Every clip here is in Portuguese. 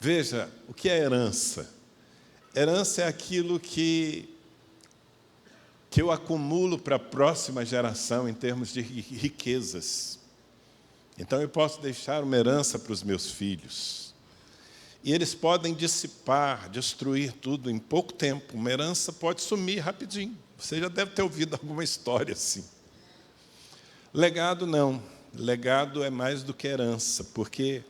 Veja, o que é herança? Herança é aquilo que eu acumulo para a próxima geração em termos de riquezas. Então eu posso deixar uma herança para os meus filhos. E eles podem dissipar, destruir tudo em pouco tempo. Uma herança pode sumir rapidinho. Você já deve ter ouvido alguma história assim. Legado não. Legado é mais do que herança, porque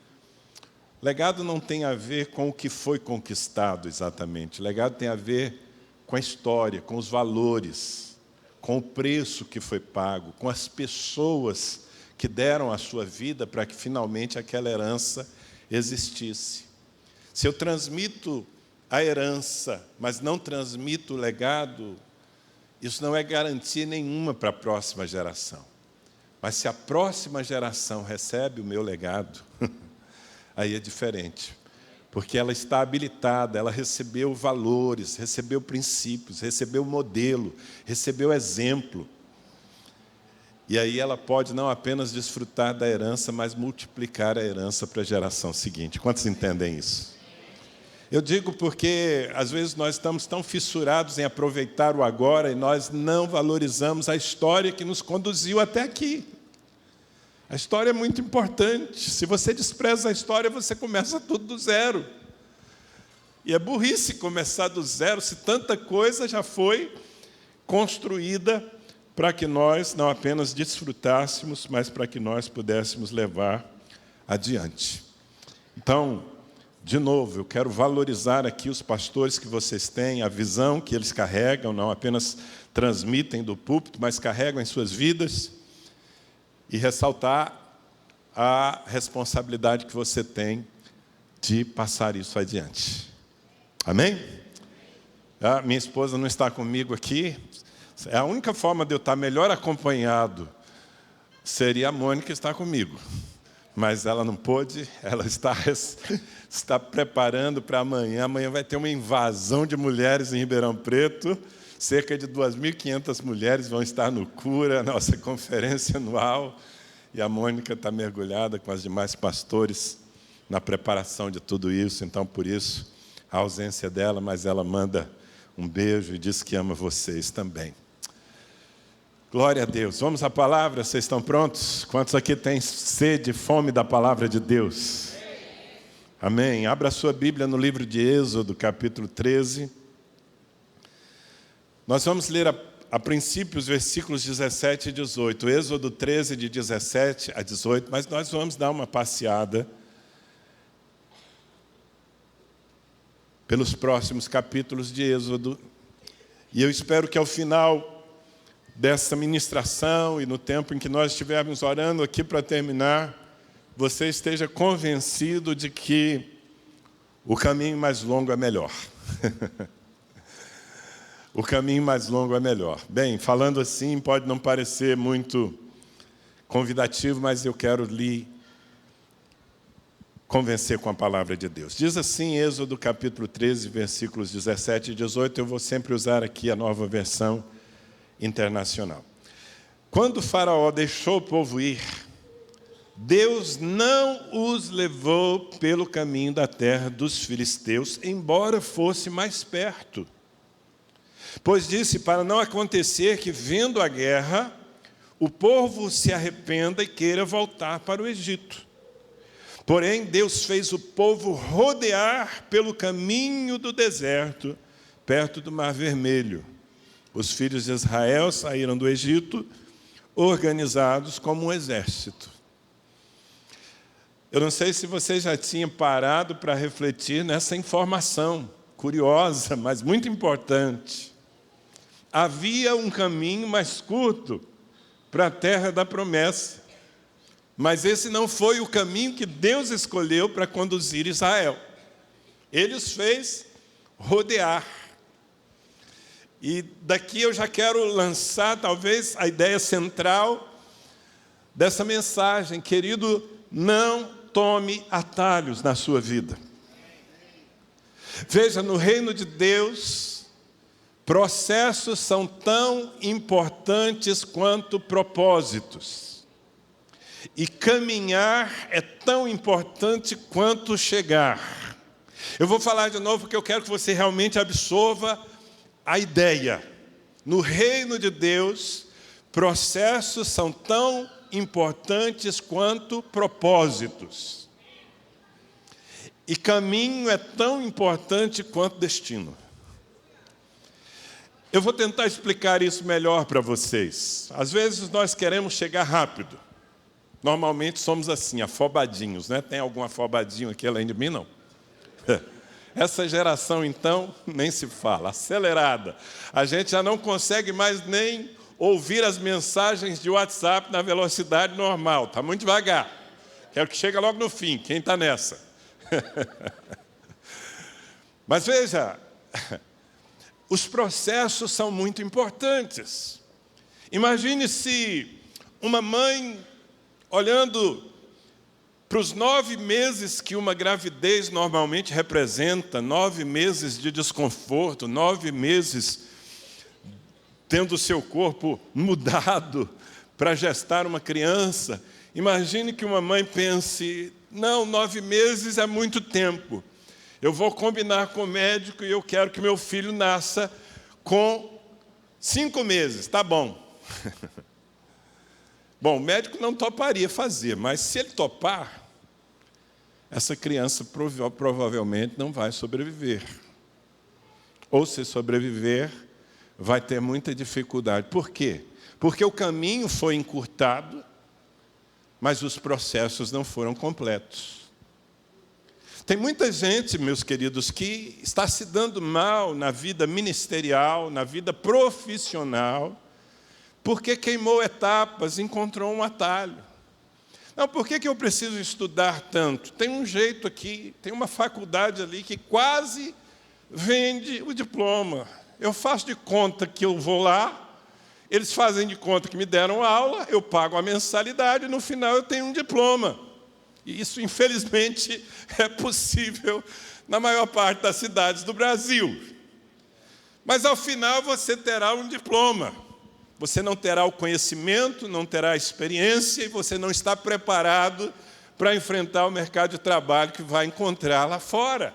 legado não tem a ver com o que foi conquistado exatamente. Legado tem a ver com a história, com os valores, com o preço que foi pago, com as pessoas que deram a sua vida para que finalmente aquela herança existisse. Se eu transmito a herança, mas não transmito o legado, isso não é garantia nenhuma para a próxima geração. Mas se a próxima geração recebe o meu legado, aí é diferente. Porque ela está habilitada, ela recebeu valores, recebeu princípios, recebeu modelo, recebeu exemplo. E aí ela pode não apenas desfrutar da herança, mas multiplicar a herança para a geração seguinte. Quantos entendem isso? Eu digo porque, às vezes, nós estamos tão fissurados em aproveitar o agora e nós não valorizamos a história que nos conduziu até aqui. A história é muito importante. Se você despreza a história, você começa tudo do zero. E é burrice começar do zero, se tanta coisa já foi construída para que nós não apenas desfrutássemos, mas para que nós pudéssemos levar adiante. Então, de novo, eu quero valorizar aqui os pastores que vocês têm, a visão que eles carregam, não apenas transmitem do púlpito, mas carregam em suas vidas, e ressaltar a responsabilidade que você tem de passar isso adiante. Amém? Minha esposa não está comigo aqui. A única forma de eu estar melhor acompanhado seria a Mônica estar comigo. Mas ela não pôde, ela está preparando para amanhã. Amanhã vai ter uma invasão de mulheres em Ribeirão Preto. Cerca de 2.500 mulheres vão estar no Cura, nossa conferência anual. E a Mônica está mergulhada com os demais pastores na preparação de tudo isso. Então, por isso, a ausência dela, mas ela manda um beijo e diz que ama vocês também. Glória a Deus. Vamos à palavra, vocês estão prontos? Quantos aqui têm sede e fome da palavra de Deus? Amém. Abra a sua Bíblia no livro de Êxodo, capítulo 13. Nós vamos ler a princípio os versículos 17 e 18. Êxodo 13, de 17 a 18, mas nós vamos dar uma passeada pelos próximos capítulos de Êxodo. E eu espero que ao final dessa ministração e no tempo em que nós estivermos orando aqui para terminar, você esteja convencido de que o caminho mais longo é melhor. O caminho mais longo é melhor. Bem, falando assim, pode não parecer muito convidativo, mas eu quero lhe convencer com a palavra de Deus. Diz assim, Êxodo capítulo 13, versículos 17 e 18, eu vou sempre usar aqui a nova versão internacional. Quando Faraó deixou o povo ir, Deus não os levou pelo caminho da terra dos filisteus, embora fosse mais perto. Pois disse, para não acontecer que, vendo a guerra, o povo se arrependa e queira voltar para o Egito. Porém, Deus fez o povo rodear pelo caminho do deserto, perto do Mar Vermelho. Os filhos de Israel saíram do Egito organizados como um exército. Eu não sei se você já tinha parado para refletir nessa informação curiosa, mas muito importante. Havia um caminho mais curto para a terra da promessa, mas esse não foi o caminho que Deus escolheu para conduzir Israel. Ele os fez rodear. E daqui eu já quero lançar, talvez, a ideia central dessa mensagem. Querido, não tome atalhos na sua vida. Veja, no reino de Deus, processos são tão importantes quanto propósitos. E caminhar é tão importante quanto chegar. Eu vou falar de novo porque eu quero que você realmente absorva a ideia. No reino de Deus, processos são tão importantes quanto propósitos. E caminho é tão importante quanto destino. Eu vou tentar explicar isso melhor para vocês. Às vezes nós queremos chegar rápido. Normalmente somos assim, afobadinhos, né? Tem algum afobadinho aqui além de mim, não? Essa geração, então, nem se fala, acelerada. A gente já não consegue mais nem ouvir as mensagens de WhatsApp na velocidade normal. Está muito devagar. Quero que chegue logo no fim. Quem está nessa? Mas veja, os processos são muito importantes. Imagine se uma mãe, olhando para os 9 meses que uma gravidez normalmente representa, 9 meses de desconforto, 9 meses tendo o seu corpo mudado para gestar uma criança. Imagine que uma mãe pense, não, 9 meses é muito tempo. Eu vou combinar com o médico e eu quero que meu filho nasça com 5 meses, tá bom. Bom, o médico não toparia fazer, mas se ele topar, essa criança provavelmente não vai sobreviver. Ou se sobreviver, vai ter muita dificuldade. Por quê? Porque o caminho foi encurtado, mas os processos não foram completos. Tem muita gente, meus queridos, que está se dando mal na vida ministerial, na vida profissional, porque queimou etapas, encontrou um atalho. Não, por que eu preciso estudar tanto? Tem um jeito aqui, tem uma faculdade ali que quase vende o diploma. Eu faço de conta que eu vou lá, eles fazem de conta que me deram aula, eu pago a mensalidade e no final eu tenho um diploma. E isso, infelizmente, é possível na maior parte das cidades do Brasil. Mas ao final você terá um diploma. Você não terá o conhecimento, não terá a experiência e você não está preparado para enfrentar o mercado de trabalho que vai encontrar lá fora.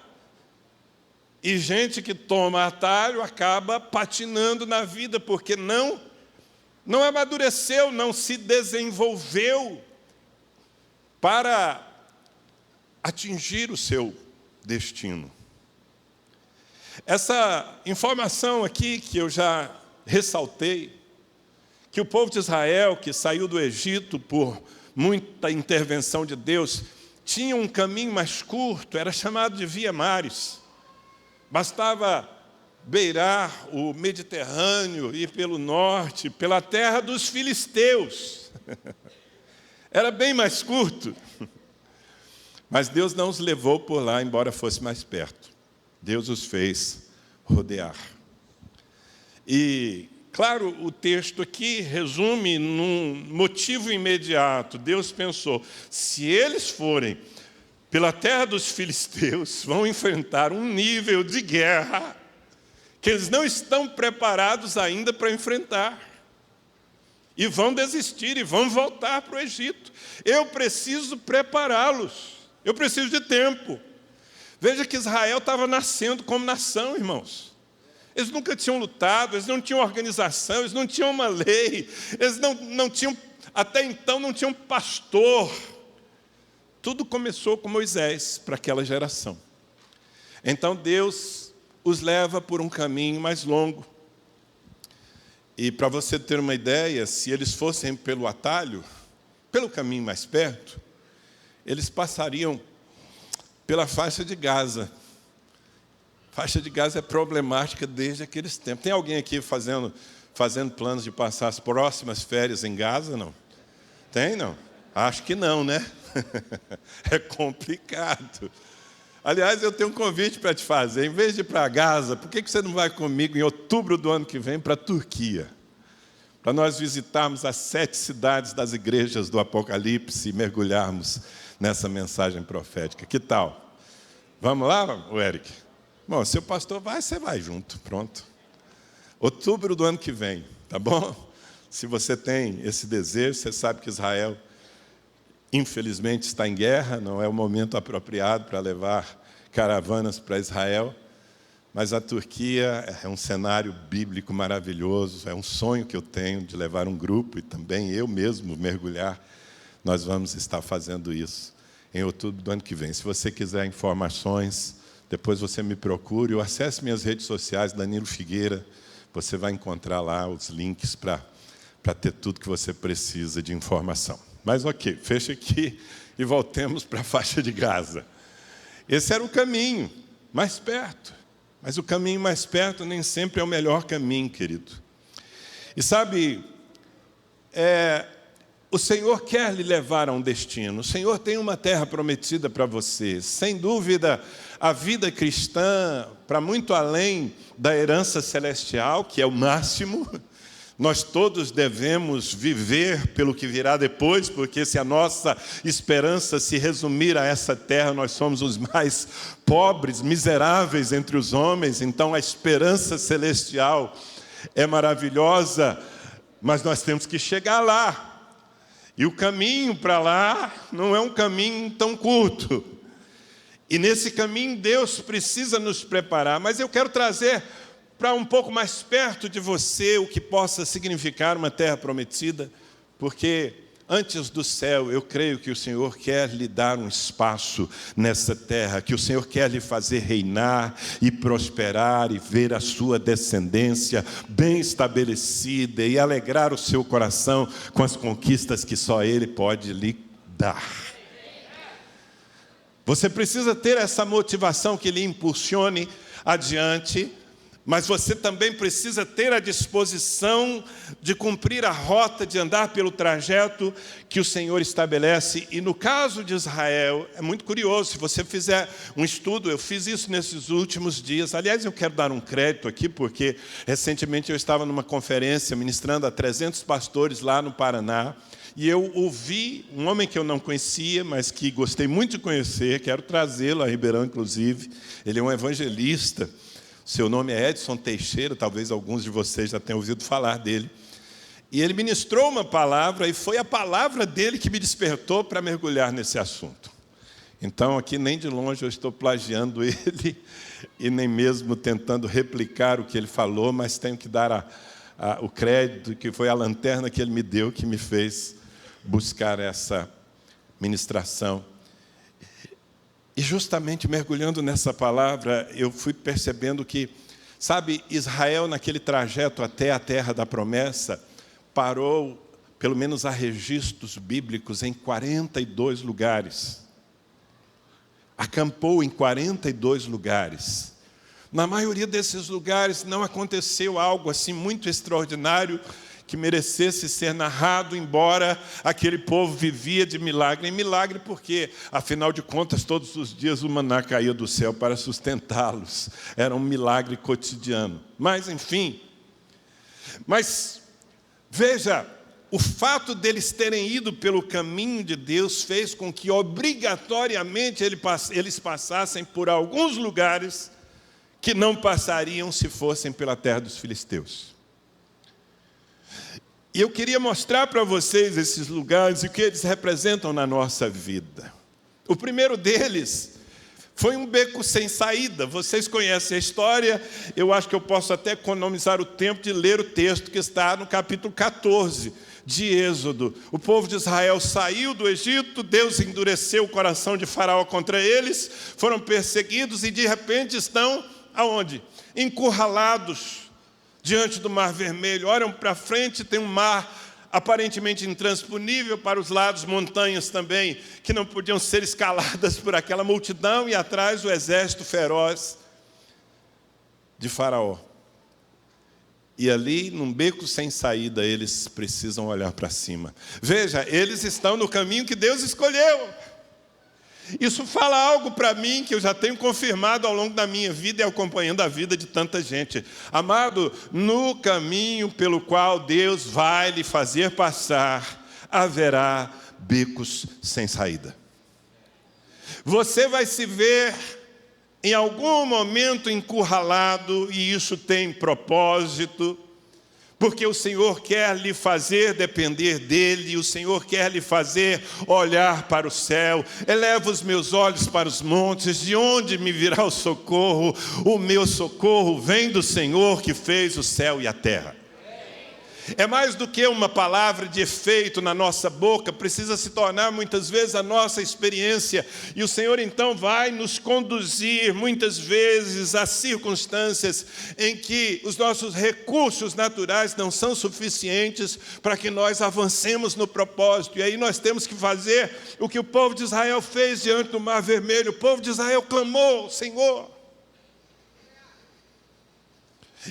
E gente que toma atalho acaba patinando na vida porque não amadureceu, não se desenvolveu para atingir o seu destino. Essa informação aqui que eu já ressaltei, que o povo de Israel, que saiu do Egito por muita intervenção de Deus, tinha um caminho mais curto, era chamado de Via Maris. Bastava beirar o Mediterrâneo, ir pelo norte, pela terra dos filisteus. Era bem mais curto. Mas Deus não os levou por lá, embora fosse mais perto. Deus os fez rodear. E, claro, o texto aqui resume num motivo imediato. Deus pensou, se eles forem pela terra dos filisteus, vão enfrentar um nível de guerra que eles não estão preparados ainda para enfrentar. E vão desistir e vão voltar para o Egito. Eu preciso prepará-los. Eu preciso de tempo. Veja que Israel estava nascendo como nação, irmãos. Eles nunca tinham lutado, eles não tinham organização, eles não tinham uma lei, eles não tinham, até então não tinham pastor. Tudo começou com Moisés para aquela geração. Então Deus os leva por um caminho mais longo. E para você ter uma ideia, se eles fossem pelo atalho, pelo caminho mais perto, eles passariam pela faixa de Gaza. A faixa de Gaza é problemática desde aqueles tempos. Tem alguém aqui fazendo planos de passar as próximas férias em Gaza, não? Tem, não? Acho que não, né? É complicado. Aliás, eu tenho um convite para te fazer. Em vez de ir para Gaza, por que você não vai comigo em outubro do ano que vem para a Turquia? Para nós visitarmos as 7 cidades das igrejas do Apocalipse e mergulharmos nessa mensagem profética. Que tal? Vamos lá, Eric? Bom, se o pastor vai, você vai junto. Pronto. Outubro do ano que vem, tá bom? Se você tem esse desejo, você sabe que Israel, infelizmente, está em guerra, não é o momento apropriado para levar caravanas para Israel, mas a Turquia é um cenário bíblico maravilhoso, é um sonho que eu tenho de levar um grupo e também eu mesmo mergulhar. Nós vamos estar fazendo isso em outubro do ano que vem. Se você quiser informações, depois você me procure ou acesse minhas redes sociais, Danilo Figueira, você vai encontrar lá os links para ter tudo que você precisa de informação. Mas ok, feche aqui e voltemos para a faixa de Gaza. Esse era o caminho mais perto. Mas o caminho mais perto nem sempre é o melhor caminho, querido. E sabe, o Senhor quer lhe levar a um destino. O Senhor tem uma terra prometida para você. Sem dúvida, a vida cristã, para muito além da herança celestial, que é o máximo, nós todos devemos viver pelo que virá depois, porque se a nossa esperança se resumir a essa terra, nós somos os mais pobres, miseráveis entre os homens. Então a esperança celestial é maravilhosa, mas nós temos que chegar lá. E o caminho para lá não é um caminho tão curto. E nesse caminho Deus precisa nos preparar. Mas eu quero trazer para um pouco mais perto de você o que possa significar uma terra prometida, porque antes do céu eu creio que o Senhor quer lhe dar um espaço nessa terra, que o Senhor quer lhe fazer reinar e prosperar e ver a sua descendência bem estabelecida e alegrar o seu coração com as conquistas que só Ele pode lhe dar. Você precisa ter essa motivação que lhe impulsione adiante, mas você também precisa ter a disposição de cumprir a rota, de andar pelo trajeto que o Senhor estabelece. E no caso de Israel, é muito curioso, se você fizer um estudo, eu fiz isso nesses últimos dias. Aliás, eu quero dar um crédito aqui, porque recentemente eu estava numa conferência ministrando a 300 pastores lá no Paraná, e eu ouvi um homem que eu não conhecia, mas que gostei muito de conhecer, quero trazê-lo a Ribeirão, inclusive. Ele é um evangelista. Seu nome é Edson Teixeira, talvez alguns de vocês já tenham ouvido falar dele. E ele ministrou uma palavra, e foi a palavra dele que me despertou para mergulhar nesse assunto. Então, aqui nem de longe eu estou plagiando ele, e nem mesmo tentando replicar o que ele falou, mas tenho que dar o crédito, que foi a lanterna que ele me deu, que me fez buscar essa ministração. E justamente mergulhando nessa palavra, eu fui percebendo que, sabe, Israel naquele trajeto até a terra da promessa, parou, pelo menos há registros bíblicos, em 42 lugares. Acampou em 42 lugares. Na maioria desses lugares não aconteceu algo assim muito extraordinário, que merecesse ser narrado, embora aquele povo vivia de milagre em milagre, porque, afinal de contas, todos os dias o maná caía do céu para sustentá-los. Era um milagre cotidiano. Mas, enfim. Mas, veja, o fato deles terem ido pelo caminho de Deus fez com que, obrigatoriamente, eles passassem por alguns lugares que não passariam se fossem pela terra dos filisteus. E eu queria mostrar para vocês esses lugares e o que eles representam na nossa vida. O primeiro deles foi um beco sem saída. Vocês conhecem a história, eu acho que eu posso até economizar o tempo de ler o texto que está no capítulo 14 de Êxodo. O povo de Israel saiu do Egito, Deus endureceu o coração de Faraó contra eles, foram perseguidos e de repente estão aonde? Encurralados diante do Mar Vermelho. Olham para frente, tem um mar aparentemente intransponível, para os lados montanhas também, que não podiam ser escaladas por aquela multidão, e atrás o exército feroz de Faraó. E ali, num beco sem saída, eles precisam olhar para cima. Veja, eles estão no caminho que Deus escolheu. Isso fala algo para mim que eu já tenho confirmado ao longo da minha vida e acompanhando a vida de tanta gente. Amado, no caminho pelo qual Deus vai lhe fazer passar, haverá becos sem saída. Você vai se ver em algum momento encurralado, e isso tem propósito, Porque o Senhor quer lhe fazer depender dEle, o Senhor quer lhe fazer olhar para o céu. Eleva os meus olhos para os montes, de onde me virá o socorro? O meu socorro vem do Senhor que fez o céu e a terra. É mais do que uma palavra de efeito na nossa boca, precisa se tornar muitas vezes a nossa experiência. E o Senhor então vai nos conduzir muitas vezes a circunstâncias em que os nossos recursos naturais não são suficientes para que nós avancemos no propósito. E aí nós temos que fazer o que o povo de Israel fez diante do Mar Vermelho. O povo de Israel clamou: Senhor.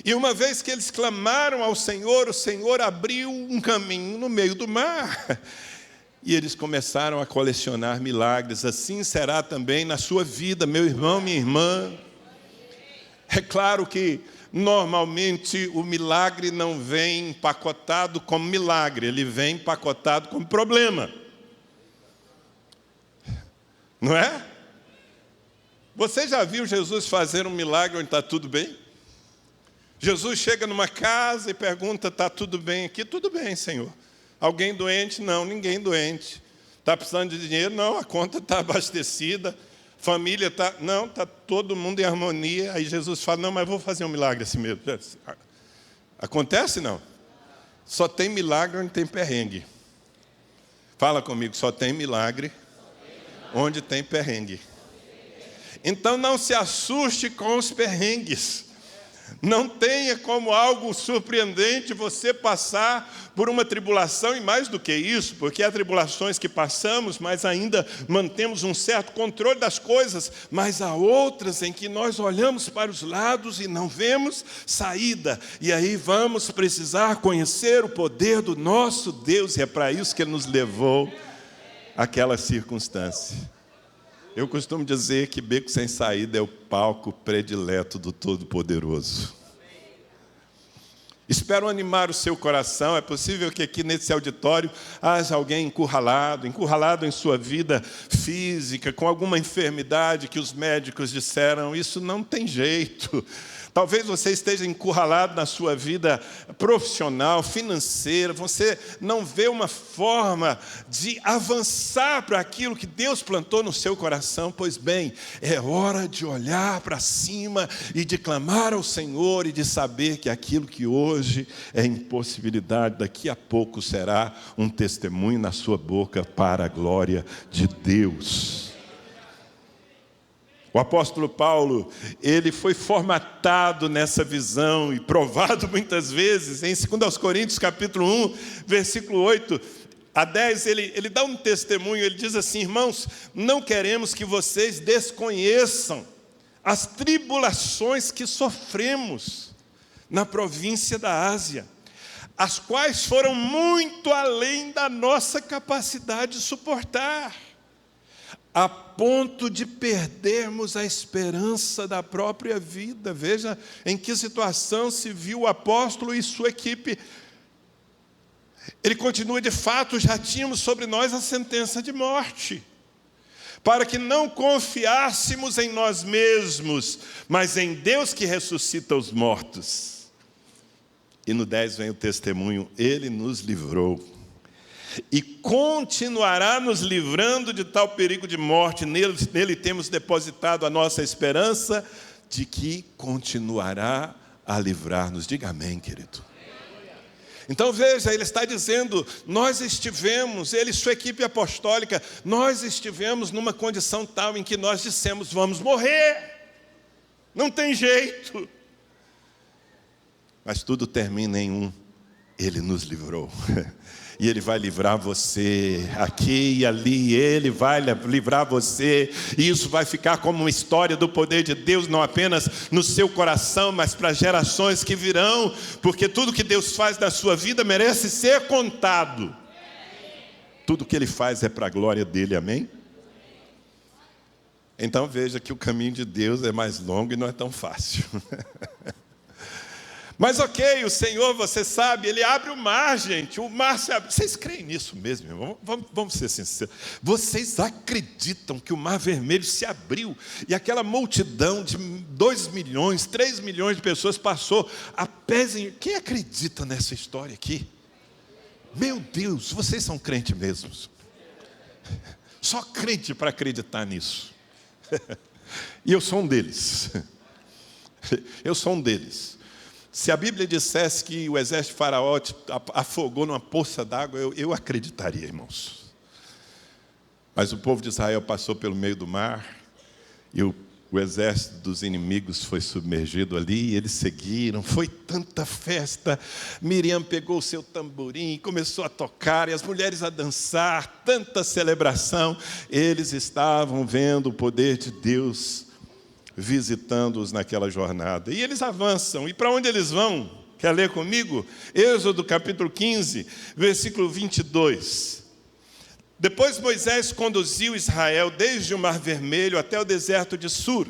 E uma vez que eles clamaram ao Senhor, o Senhor abriu um caminho no meio do mar. E eles começaram a colecionar milagres. Assim será também na sua vida, meu irmão, minha irmã. É claro que, normalmente, o milagre não vem empacotado como milagre. Ele vem empacotado como problema. Não é? Você já viu Jesus fazer um milagre onde está tudo bem? Jesus chega numa casa e pergunta: está tudo bem aqui? Tudo bem, Senhor. Alguém doente? Não, ninguém doente. Está precisando de dinheiro? Não, a conta está abastecida. Família está... Não, está todo mundo em harmonia. Aí Jesus fala: não, mas vou fazer um milagre assim mesmo. Acontece, não? Só tem milagre onde tem perrengue. Fala comigo: só tem milagre onde tem perrengue. Então não se assuste com os perrengues. Não tenha como algo surpreendente você passar por uma tribulação, e mais do que isso, porque há tribulações que passamos, mas ainda mantemos um certo controle das coisas, mas há outras em que nós olhamos para os lados e não vemos saída, e aí vamos precisar conhecer o poder do nosso Deus, e é para isso que Ele nos levou àquela circunstância. Eu costumo dizer que beco sem saída é o palco predileto do Todo-Poderoso. Espero animar o seu coração. É possível que aqui nesse auditório haja alguém encurralado em sua vida física, com alguma enfermidade que os médicos disseram: isso não tem jeito. Talvez você esteja encurralado na sua vida profissional, financeira. Você não vê uma forma de avançar para aquilo que Deus plantou no seu coração. Pois bem, é hora de olhar para cima e de clamar ao Senhor e de saber que aquilo que hoje é impossibilidade, daqui a pouco será um testemunho na sua boca para a glória de Deus. O apóstolo Paulo, ele foi formatado nessa visão e provado muitas vezes. Em 2 Coríntios, capítulo 1, versículo 8 a 10, ele dá um testemunho, ele diz assim: irmãos, não queremos que vocês desconheçam as tribulações que sofremos na província da Ásia, as quais foram muito além da nossa capacidade de suportar, a ponto de perdermos a esperança da própria vida. Veja em que situação se viu o apóstolo e sua equipe. Ele continua: de fato, já tínhamos sobre nós a sentença de morte, para que não confiássemos em nós mesmos, mas em Deus que ressuscita os mortos. E no 10 vem o testemunho: Ele nos livrou e continuará nos livrando de tal perigo de morte. Nele temos depositado a nossa esperança de que continuará a livrar-nos. Diga amém, querido. Então veja, ele está dizendo: nós estivemos, ele e sua equipe apostólica, nós estivemos numa condição tal em que nós dissemos: vamos morrer, não tem jeito. Mas tudo termina em um: Ele nos livrou. E Ele vai livrar você aqui e ali. Ele vai livrar você. E isso vai ficar como uma história do poder de Deus, não apenas no seu coração, mas para gerações que virão. Porque tudo que Deus faz na sua vida merece ser contado. Tudo que Ele faz é para a glória dEle, amém? Então veja que o caminho de Deus é mais longo e não é tão fácil. Mas ok, o Senhor, você sabe, Ele abre o mar, gente. O mar se abre. Vocês creem nisso mesmo, irmão? Vamos ser sinceros. Vocês acreditam que o Mar Vermelho se abriu e aquela multidão de 2 milhões, 3 milhões de pessoas passou a pés em... Quem acredita nessa história aqui? Meu Deus, vocês são crentes mesmos. Só crente para acreditar nisso. E eu sou um deles. Eu sou um deles. Se a Bíblia dissesse que o exército de Faraó afogou numa poça d'água, eu acreditaria, irmãos. Mas o povo de Israel passou pelo meio do mar, e o exército dos inimigos foi submergido ali, e eles seguiram. Foi tanta festa. Miriam pegou o seu tamborim, começou a tocar, e as mulheres a dançar, tanta celebração. Eles estavam vendo o poder de Deus visitando-os naquela jornada. E eles avançam. E para onde eles vão? Quer ler comigo? Êxodo capítulo 15, versículo 22. Depois Moisés conduziu Israel desde o Mar Vermelho até o deserto de Sur.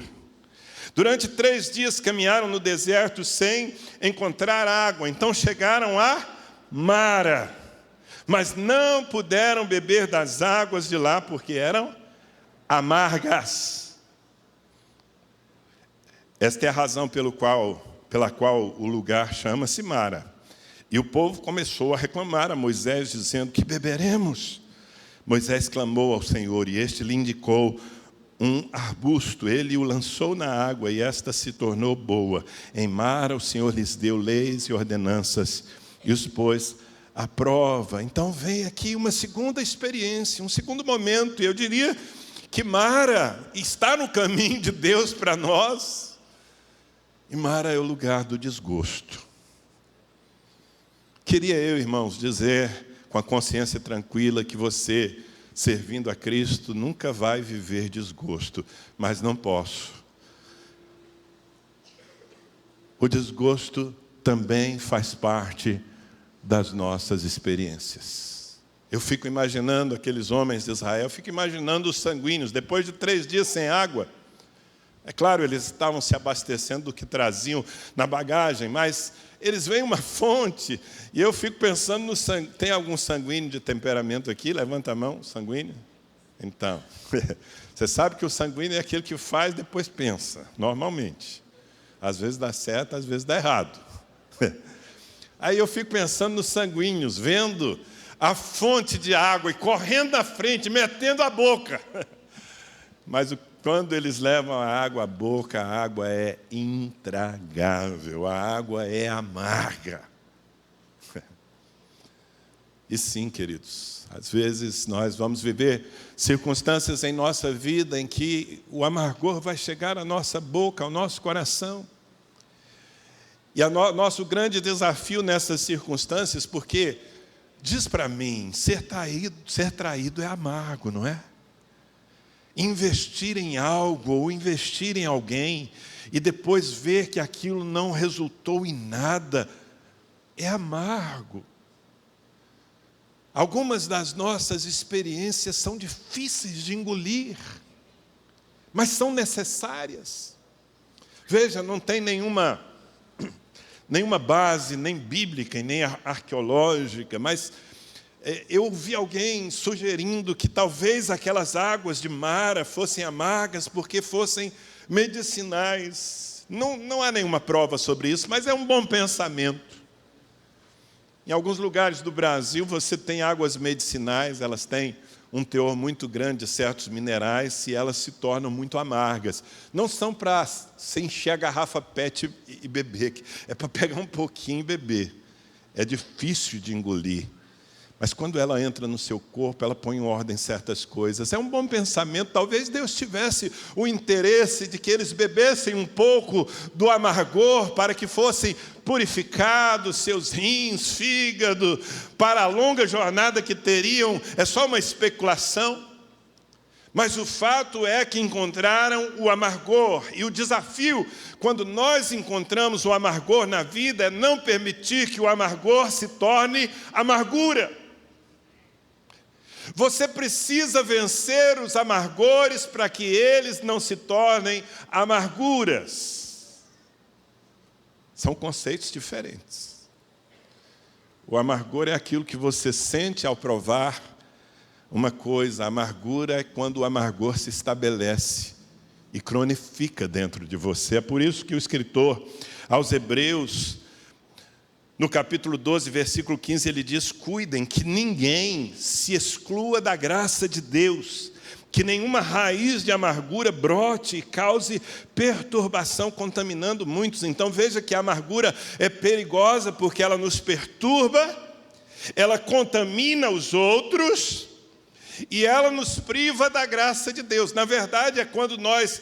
Durante 3 dias caminharam no deserto sem encontrar água. Então chegaram a Mara, mas não puderam beber das águas de lá, porque eram amargas. Esta é a razão pela qual o lugar chama-se Mara. E o povo começou a reclamar a Moisés, dizendo: que beberemos? Moisés clamou ao Senhor, e este lhe indicou um arbusto. Ele o lançou na água, e esta se tornou boa. Em Mara o Senhor lhes deu leis e ordenanças, e os pôs à prova. Então vem aqui uma segunda experiência, um segundo momento. E eu diria que Mara está no caminho de Deus para nós. E Mara é o lugar do desgosto. Queria eu, irmãos, dizer com a consciência tranquila que você, servindo a Cristo, nunca vai viver desgosto, mas não posso. O desgosto também faz parte das nossas experiências. Eu fico imaginando aqueles homens de Israel, fico imaginando os sanguíneos, depois de 3 dias sem água. É claro, eles estavam se abastecendo do que traziam na bagagem, mas eles veem uma fonte, e eu fico pensando no sangue. Tem algum sanguíneo de temperamento aqui? Levanta a mão, sanguíneo. Então, você sabe que o sanguíneo é aquele que faz, depois pensa, normalmente. Às vezes dá certo, às vezes dá errado. Aí eu fico pensando nos sanguíneos, vendo a fonte de água e correndo na frente, metendo a boca. Mas quando eles levam a água à boca, a água é intragável, a água é amarga. E sim, queridos, às vezes nós vamos viver circunstâncias em nossa vida em que o amargor vai chegar à nossa boca, ao nosso coração. E nosso grande desafio nessas circunstâncias, porque diz para mim, ser traído é amargo, não é? Investir em algo ou investir em alguém e depois ver que aquilo não resultou em nada é amargo. Algumas das nossas experiências são difíceis de engolir, mas são necessárias. Veja, não tem nenhuma base, nem bíblica e nem arqueológica, mas eu ouvi alguém sugerindo que talvez aquelas águas de Mara fossem amargas porque fossem medicinais. Não há nenhuma prova sobre isso, mas é um bom pensamento. Em alguns lugares do Brasil você tem águas medicinais, elas têm um teor muito grande de certos minerais e elas se tornam muito amargas. Não são para você encher a garrafa PET e beber, é para pegar um pouquinho e beber. É difícil de engolir. Mas quando ela entra no seu corpo, ela põe em ordem certas coisas. É um bom pensamento. Talvez Deus tivesse o interesse de que eles bebessem um pouco do amargor para que fossem purificados seus rins, fígado, para a longa jornada que teriam. É só uma especulação. Mas o fato é que encontraram o amargor. E o desafio, quando nós encontramos o amargor na vida, é não permitir que o amargor se torne amargura. Você precisa vencer os amargores para que eles não se tornem amarguras. São conceitos diferentes. O amargor é aquilo que você sente ao provar uma coisa. A amargura é quando o amargor se estabelece e cronifica dentro de você. É por isso que o escritor aos Hebreus, no capítulo 12, versículo 15, ele diz: cuidem que ninguém se exclua da graça de Deus, que nenhuma raiz de amargura brote e cause perturbação, contaminando muitos. Então veja que a amargura é perigosa porque ela nos perturba, ela contamina os outros e ela nos priva da graça de Deus. Na verdade, é quando nós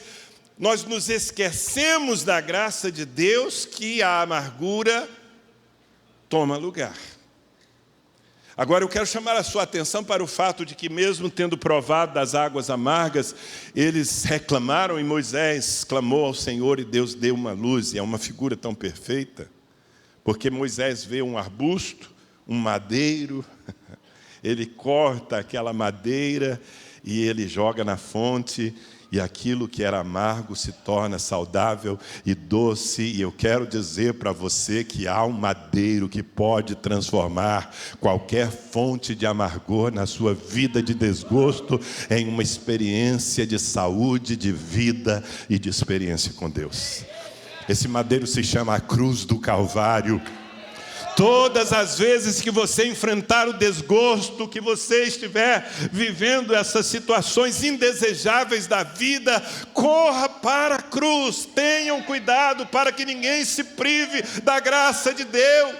nos esquecemos da graça de Deus que a amargura toma lugar. Agora eu quero chamar a sua atenção para o fato de que, mesmo tendo provado das águas amargas, eles reclamaram e Moisés clamou ao Senhor e Deus deu uma luz. E é uma figura tão perfeita, porque Moisés vê um arbusto, um madeiro, ele corta aquela madeira e ele joga na fonte, e aquilo que era amargo se torna saudável e doce. E eu quero dizer para você que há um madeiro que pode transformar qualquer fonte de amargor na sua vida de desgosto em uma experiência de saúde, de vida e de experiência com Deus. Esse madeiro se chama a cruz do Calvário. Todas as vezes que você enfrentar o desgosto, que você estiver vivendo essas situações indesejáveis da vida, corra para a cruz. Tenham cuidado para que ninguém se prive da graça de Deus.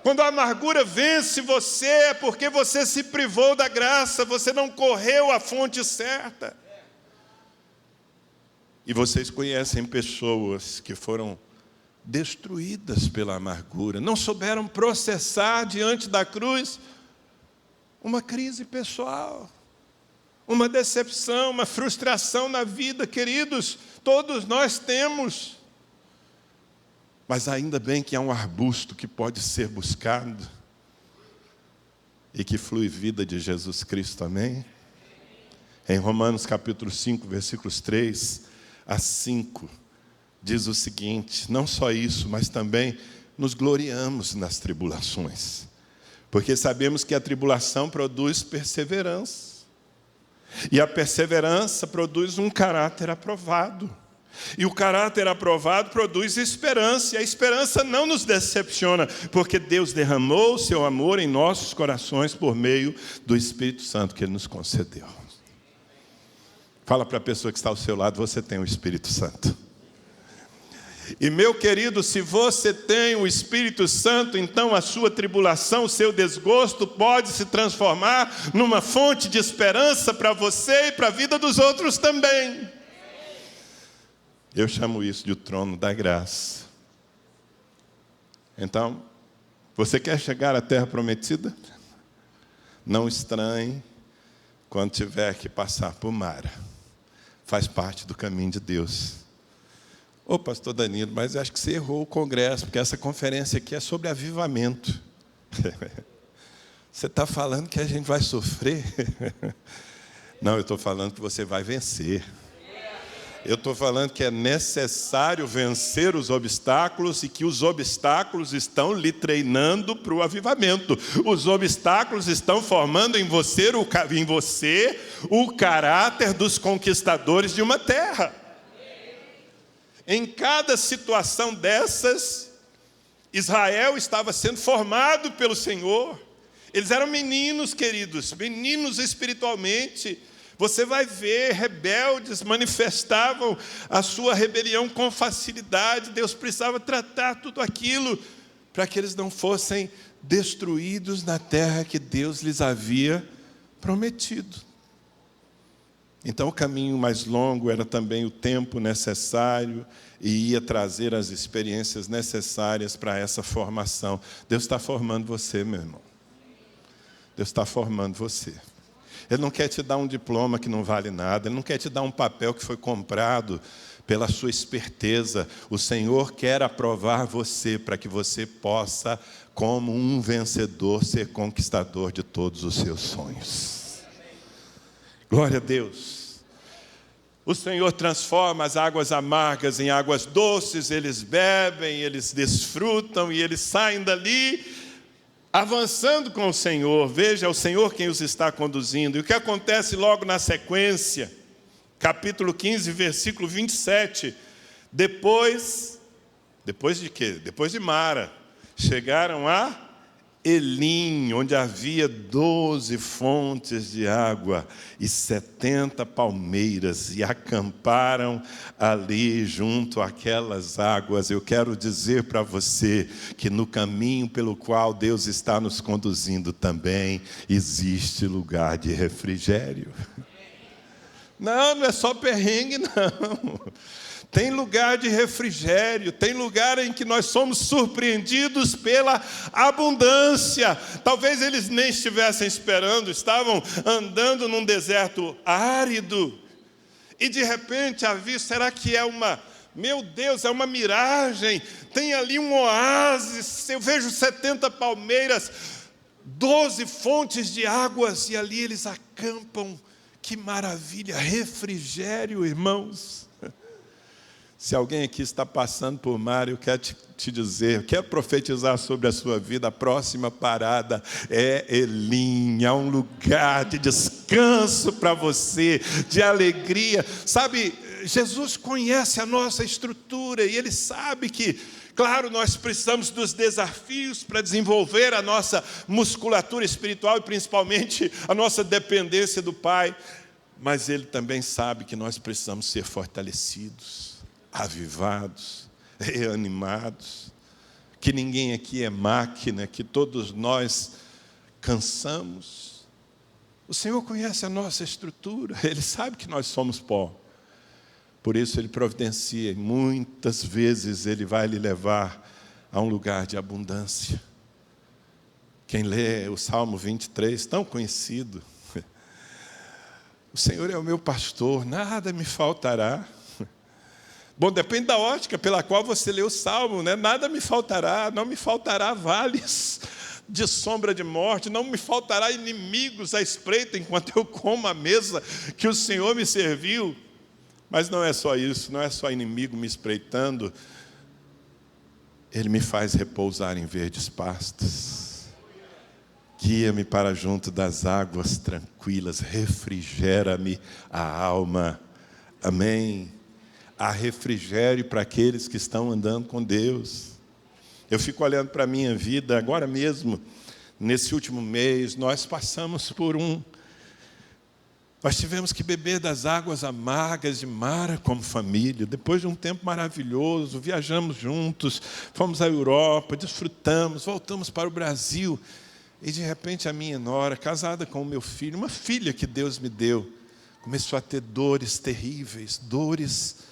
Quando a amargura vence você, é porque você se privou da graça, você não correu à fonte certa. E vocês conhecem pessoas que foram destruídas pela amargura, não souberam processar diante da cruz uma crise pessoal, uma decepção, uma frustração na vida. Queridos, todos nós temos, mas ainda bem que há um arbusto que pode ser buscado e que flui vida de Jesus Cristo, amém? Em Romanos capítulo 5, versículos 3 a 5, diz o seguinte: não só isso, mas também nos gloriamos nas tribulações, porque sabemos que a tribulação produz perseverança, e a perseverança produz um caráter aprovado, e o caráter aprovado produz esperança, e a esperança não nos decepciona, porque Deus derramou o seu amor em nossos corações por meio do Espírito Santo que Ele nos concedeu. Fala para a pessoa que está ao seu lado: você tem o Espírito Santo. E meu querido, se você tem o Espírito Santo, então a sua tribulação, o seu desgosto pode se transformar numa fonte de esperança para você e para a vida dos outros também. Eu chamo isso de o trono da graça. Então, você quer chegar à terra prometida? Não estranhe quando tiver que passar por Mara. Faz parte do caminho de Deus. Ô, pastor Danilo, mas eu acho que você errou o congresso, porque essa conferência aqui é sobre avivamento. Você está falando que a gente vai sofrer? Não, eu estou falando que você vai vencer. Eu estou falando que é necessário vencer os obstáculos e que os obstáculos estão lhe treinando para o avivamento. Os obstáculos estão formando em você o caráter dos conquistadores de uma terra. Em cada situação dessas, Israel estava sendo formado pelo Senhor. Eles eram meninos, queridos, meninos espiritualmente. Você vai ver, rebeldes manifestavam a sua rebelião com facilidade. Deus precisava tratar tudo aquilo para que eles não fossem destruídos na terra que Deus lhes havia prometido. Então o caminho mais longo era também o tempo necessário e ia trazer as experiências necessárias para essa formação. Deus está formando você, meu irmão. Deus está formando você. Ele não quer te dar um diploma que não vale nada, Ele não quer te dar um papel que foi comprado pela sua esperteza. O Senhor quer aprovar você para que você possa, como um vencedor, ser conquistador de todos os seus sonhos. Glória a Deus. O Senhor transforma as águas amargas em águas doces, eles bebem, eles desfrutam e eles saem dali avançando com o Senhor. Veja, é o Senhor quem os está conduzindo. E o que acontece logo na sequência capítulo 15, versículo 27. Depois de quê? Depois de Mara, chegaram a Elim, onde havia 12 fontes de água e 70 palmeiras, e acamparam ali junto àquelas águas. Eu quero dizer para você que no caminho pelo qual Deus está nos conduzindo também existe lugar de refrigério. Não é só perrengue, não. Tem lugar de refrigério, tem lugar em que nós somos surpreendidos pela abundância. Talvez eles nem estivessem esperando, estavam andando num deserto árido. E de repente a vista, será que é meu Deus, é uma miragem? Tem ali um oásis, eu vejo 70 palmeiras, 12 fontes de águas, e ali eles acampam. Que maravilha, refrigério, irmãos. Se alguém aqui está passando por mar, eu quero te dizer, eu quero profetizar sobre a sua vida. A próxima parada é Elim, é um lugar de descanso para você, de alegria. Sabe, Jesus conhece a nossa estrutura e Ele sabe que, claro, nós precisamos dos desafios para desenvolver a nossa musculatura espiritual e principalmente a nossa dependência do Pai. Mas Ele também sabe que nós precisamos ser fortalecidos, avivados, reanimados, que ninguém aqui é máquina, que todos nós cansamos. O Senhor conhece a nossa estrutura, Ele sabe que nós somos pó. Por isso Ele providencia, e muitas vezes Ele vai lhe levar a um lugar de abundância. Quem lê o Salmo 23, tão conhecido, o Senhor é o meu pastor, nada me faltará. Bom, depende da ótica pela qual você lê o Salmo, né? Nada me faltará, não me faltará vales de sombra de morte, não me faltará inimigos à espreita enquanto eu como a mesa que o Senhor me serviu. Mas não é só isso, não é só inimigo me espreitando. Ele me faz repousar em verdes pastos. Guia-me para junto das águas tranquilas, refrigera-me a alma. Amém. Há refrigério para aqueles que estão andando com Deus. Eu fico olhando para a minha vida, agora mesmo, nesse último mês, nós passamos por nós tivemos que beber das águas amargas de Mara como família. Depois de um tempo maravilhoso, viajamos juntos, fomos à Europa, desfrutamos, voltamos para o Brasil. E de repente a minha nora, casada com o meu filho, uma filha que Deus me deu, começou a ter dores terríveis, dores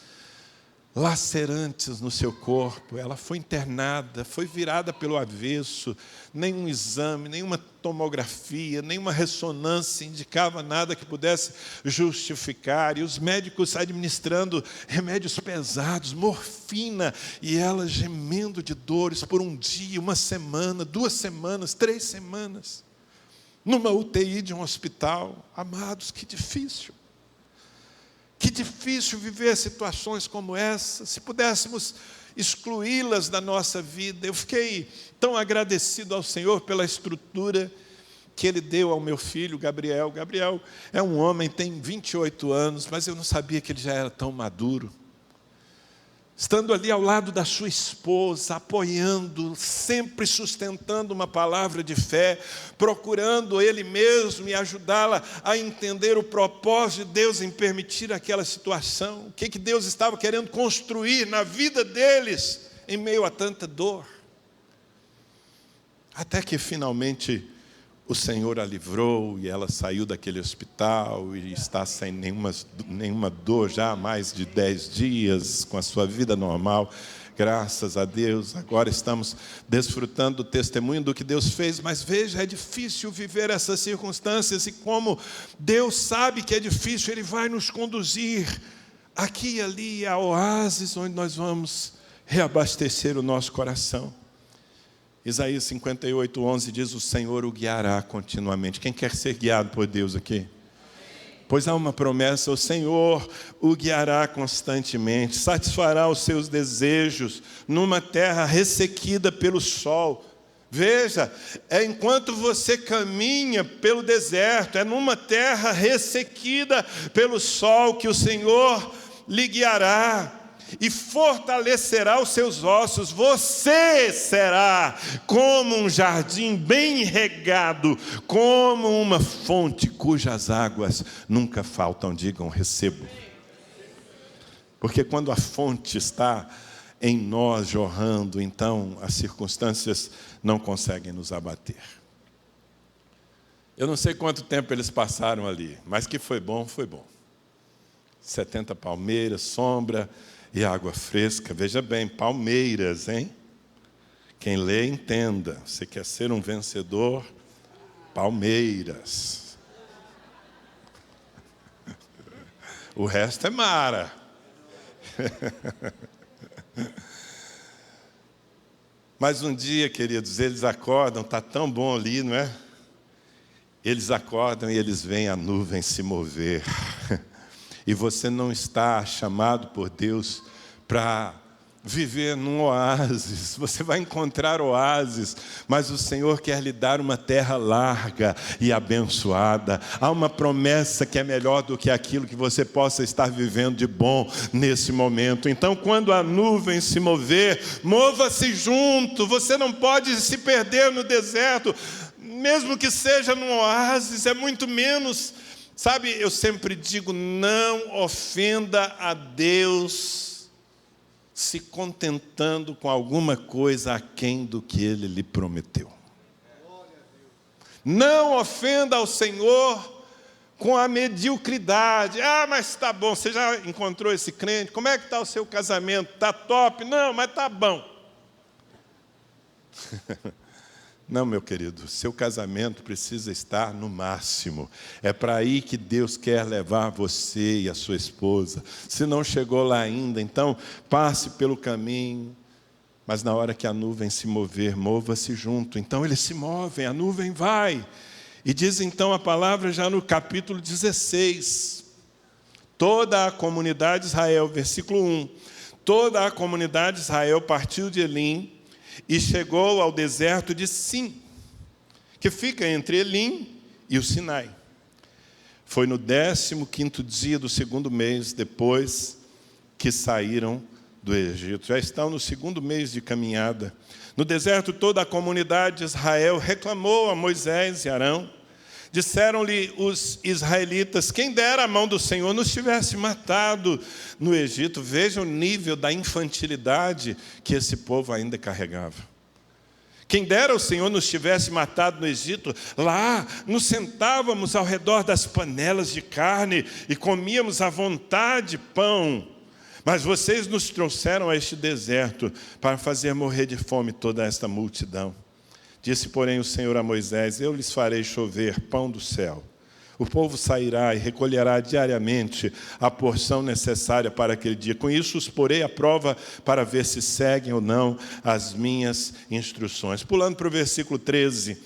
lacerantes no seu corpo. Ela foi internada, foi virada pelo avesso. Nenhum exame, nenhuma tomografia, nenhuma ressonância indicava nada que pudesse justificar. E os médicos administrando remédios pesados, morfina, e ela gemendo de dores por um dia, uma semana, 2 semanas, 3 semanas, numa UTI de um hospital. Amados, que difícil. Que difícil viver situações como essa. Se pudéssemos excluí-las da nossa vida. Eu fiquei tão agradecido ao Senhor pela estrutura que Ele deu ao meu filho, Gabriel. Gabriel é um homem, tem 28 anos, mas eu não sabia que ele já era tão maduro. Estando ali ao lado da sua esposa, apoiando, sempre sustentando uma palavra de fé, procurando ele mesmo e ajudá-la a entender o propósito de Deus em permitir aquela situação. O que Deus estava querendo construir na vida deles, em meio a tanta dor. Até que finalmente o Senhor a livrou e ela saiu daquele hospital e está sem nenhuma dor já há mais de 10 dias, com a sua vida normal. Graças a Deus, agora estamos desfrutando do testemunho do que Deus fez. Mas veja, é difícil viver essas circunstâncias, e como Deus sabe que é difícil, Ele vai nos conduzir aqui e ali a oásis onde nós vamos reabastecer o nosso coração. Isaías 58, 11 diz: o Senhor o guiará continuamente. Quem quer ser guiado por Deus aqui? Pois há uma promessa: o Senhor o guiará constantemente, satisfará os seus desejos numa terra ressequida pelo sol. Veja, é enquanto você caminha pelo deserto, é numa terra ressequida pelo sol que o Senhor lhe guiará e fortalecerá os seus ossos. Você será como um jardim bem regado, como uma fonte cujas águas nunca faltam. Digam, recebo. Porque quando a fonte está em nós jorrando, então as circunstâncias não conseguem nos abater. Eu não sei quanto tempo eles passaram ali, mas que foi bom, foi bom. 70 palmeiras, sombra e água fresca. Veja bem, palmeiras, hein? Quem lê, entenda. Você quer ser um vencedor? Palmeiras. O resto é mara. Mas um dia, queridos, eles acordam, está tão bom ali, não é? Eles acordam e eles veem a nuvem se mover. E você não está chamado por Deus para viver num oásis. Você vai encontrar oásis, mas o Senhor quer lhe dar uma terra larga e abençoada. Há uma promessa que é melhor do que aquilo que você possa estar vivendo de bom nesse momento. Então, quando a nuvem se mover, mova-se junto. Você não pode se perder no deserto, mesmo que seja num oásis, é muito menos. Sabe, eu sempre digo, não ofenda a Deus se contentando com alguma coisa aquém do que Ele lhe prometeu. Não ofenda ao Senhor com a mediocridade. Ah, mas está bom, você já encontrou esse crente? Como é que está o seu casamento? Está top? Não, mas está bom. Não, meu querido, seu casamento precisa estar no máximo. É para aí que Deus quer levar você e a sua esposa. Se não chegou lá ainda, então passe pelo caminho. Mas na hora que a nuvem se mover, mova-se junto. Então eles se movem, a nuvem vai. E diz então a palavra já no capítulo 16. Toda a comunidade de Israel, versículo 1. Toda a comunidade de Israel partiu de Elim e chegou ao deserto de Sim, que fica entre Elim e o Sinai. Foi no 15º dia do segundo mês, depois que saíram do Egito. Já estão no segundo mês de caminhada. No deserto, toda a comunidade de Israel reclamou a Moisés e Arão. Disseram-lhe os israelitas: quem dera a mão do Senhor nos tivesse matado no Egito. Veja o nível da infantilidade que esse povo ainda carregava. Quem dera o Senhor nos tivesse matado no Egito. Lá nos sentávamos ao redor das panelas de carne e comíamos à vontade pão. Mas vocês nos trouxeram a este deserto para fazer morrer de fome toda esta multidão. Disse, porém, o Senhor a Moisés: eu lhes farei chover pão do céu. O povo sairá e recolherá diariamente a porção necessária para aquele dia. Com isso os porei à prova para ver se seguem ou não as minhas instruções. Pulando para o versículo 13.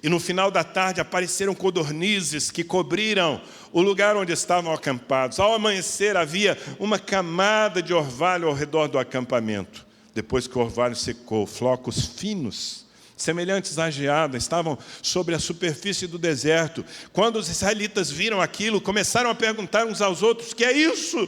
E no final da tarde apareceram codornizes que cobriram o lugar onde estavam acampados. Ao amanhecer havia uma camada de orvalho ao redor do acampamento. Depois que o orvalho secou, flocos finos, semelhantes à geada, estavam sobre a superfície do deserto. Quando os israelitas viram aquilo, começaram a perguntar uns aos outros: que é isso?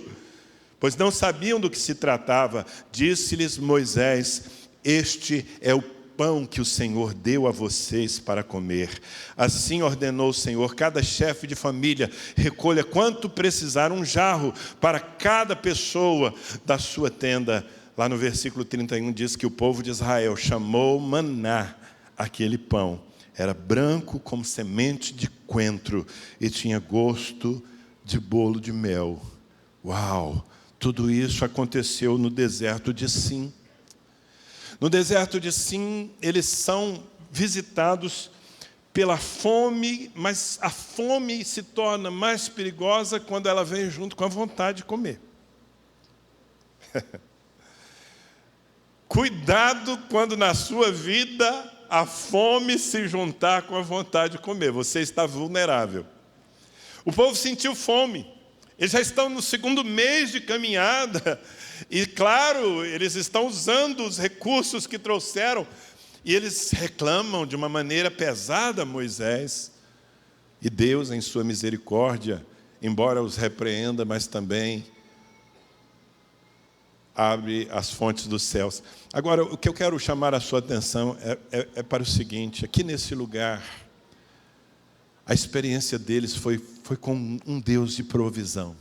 Pois não sabiam do que se tratava. Disse-lhes Moisés: este é o pão que o Senhor deu a vocês para comer. Assim ordenou o Senhor: cada chefe de família recolha quanto precisar, um jarro para cada pessoa da sua tenda. Lá no versículo 31 diz que o povo de Israel chamou maná aquele pão. Era branco como semente de coentro e tinha gosto de bolo de mel. Uau! Tudo isso aconteceu no deserto de Sim. No deserto de Sim, eles são visitados pela fome, mas a fome se torna mais perigosa quando ela vem junto com a vontade de comer. Cuidado quando na sua vida a fome se juntar com a vontade de comer. Você está vulnerável. O povo sentiu fome. Eles já estão no segundo mês de caminhada. E claro, eles estão usando os recursos que trouxeram. E eles reclamam de uma maneira pesada a Moisés. E Deus, em sua misericórdia, embora os repreenda, mas também abre as fontes dos céus. Agora, o que eu quero chamar a sua atenção é para o seguinte: aqui nesse lugar, a experiência deles foi com um Deus de provisão.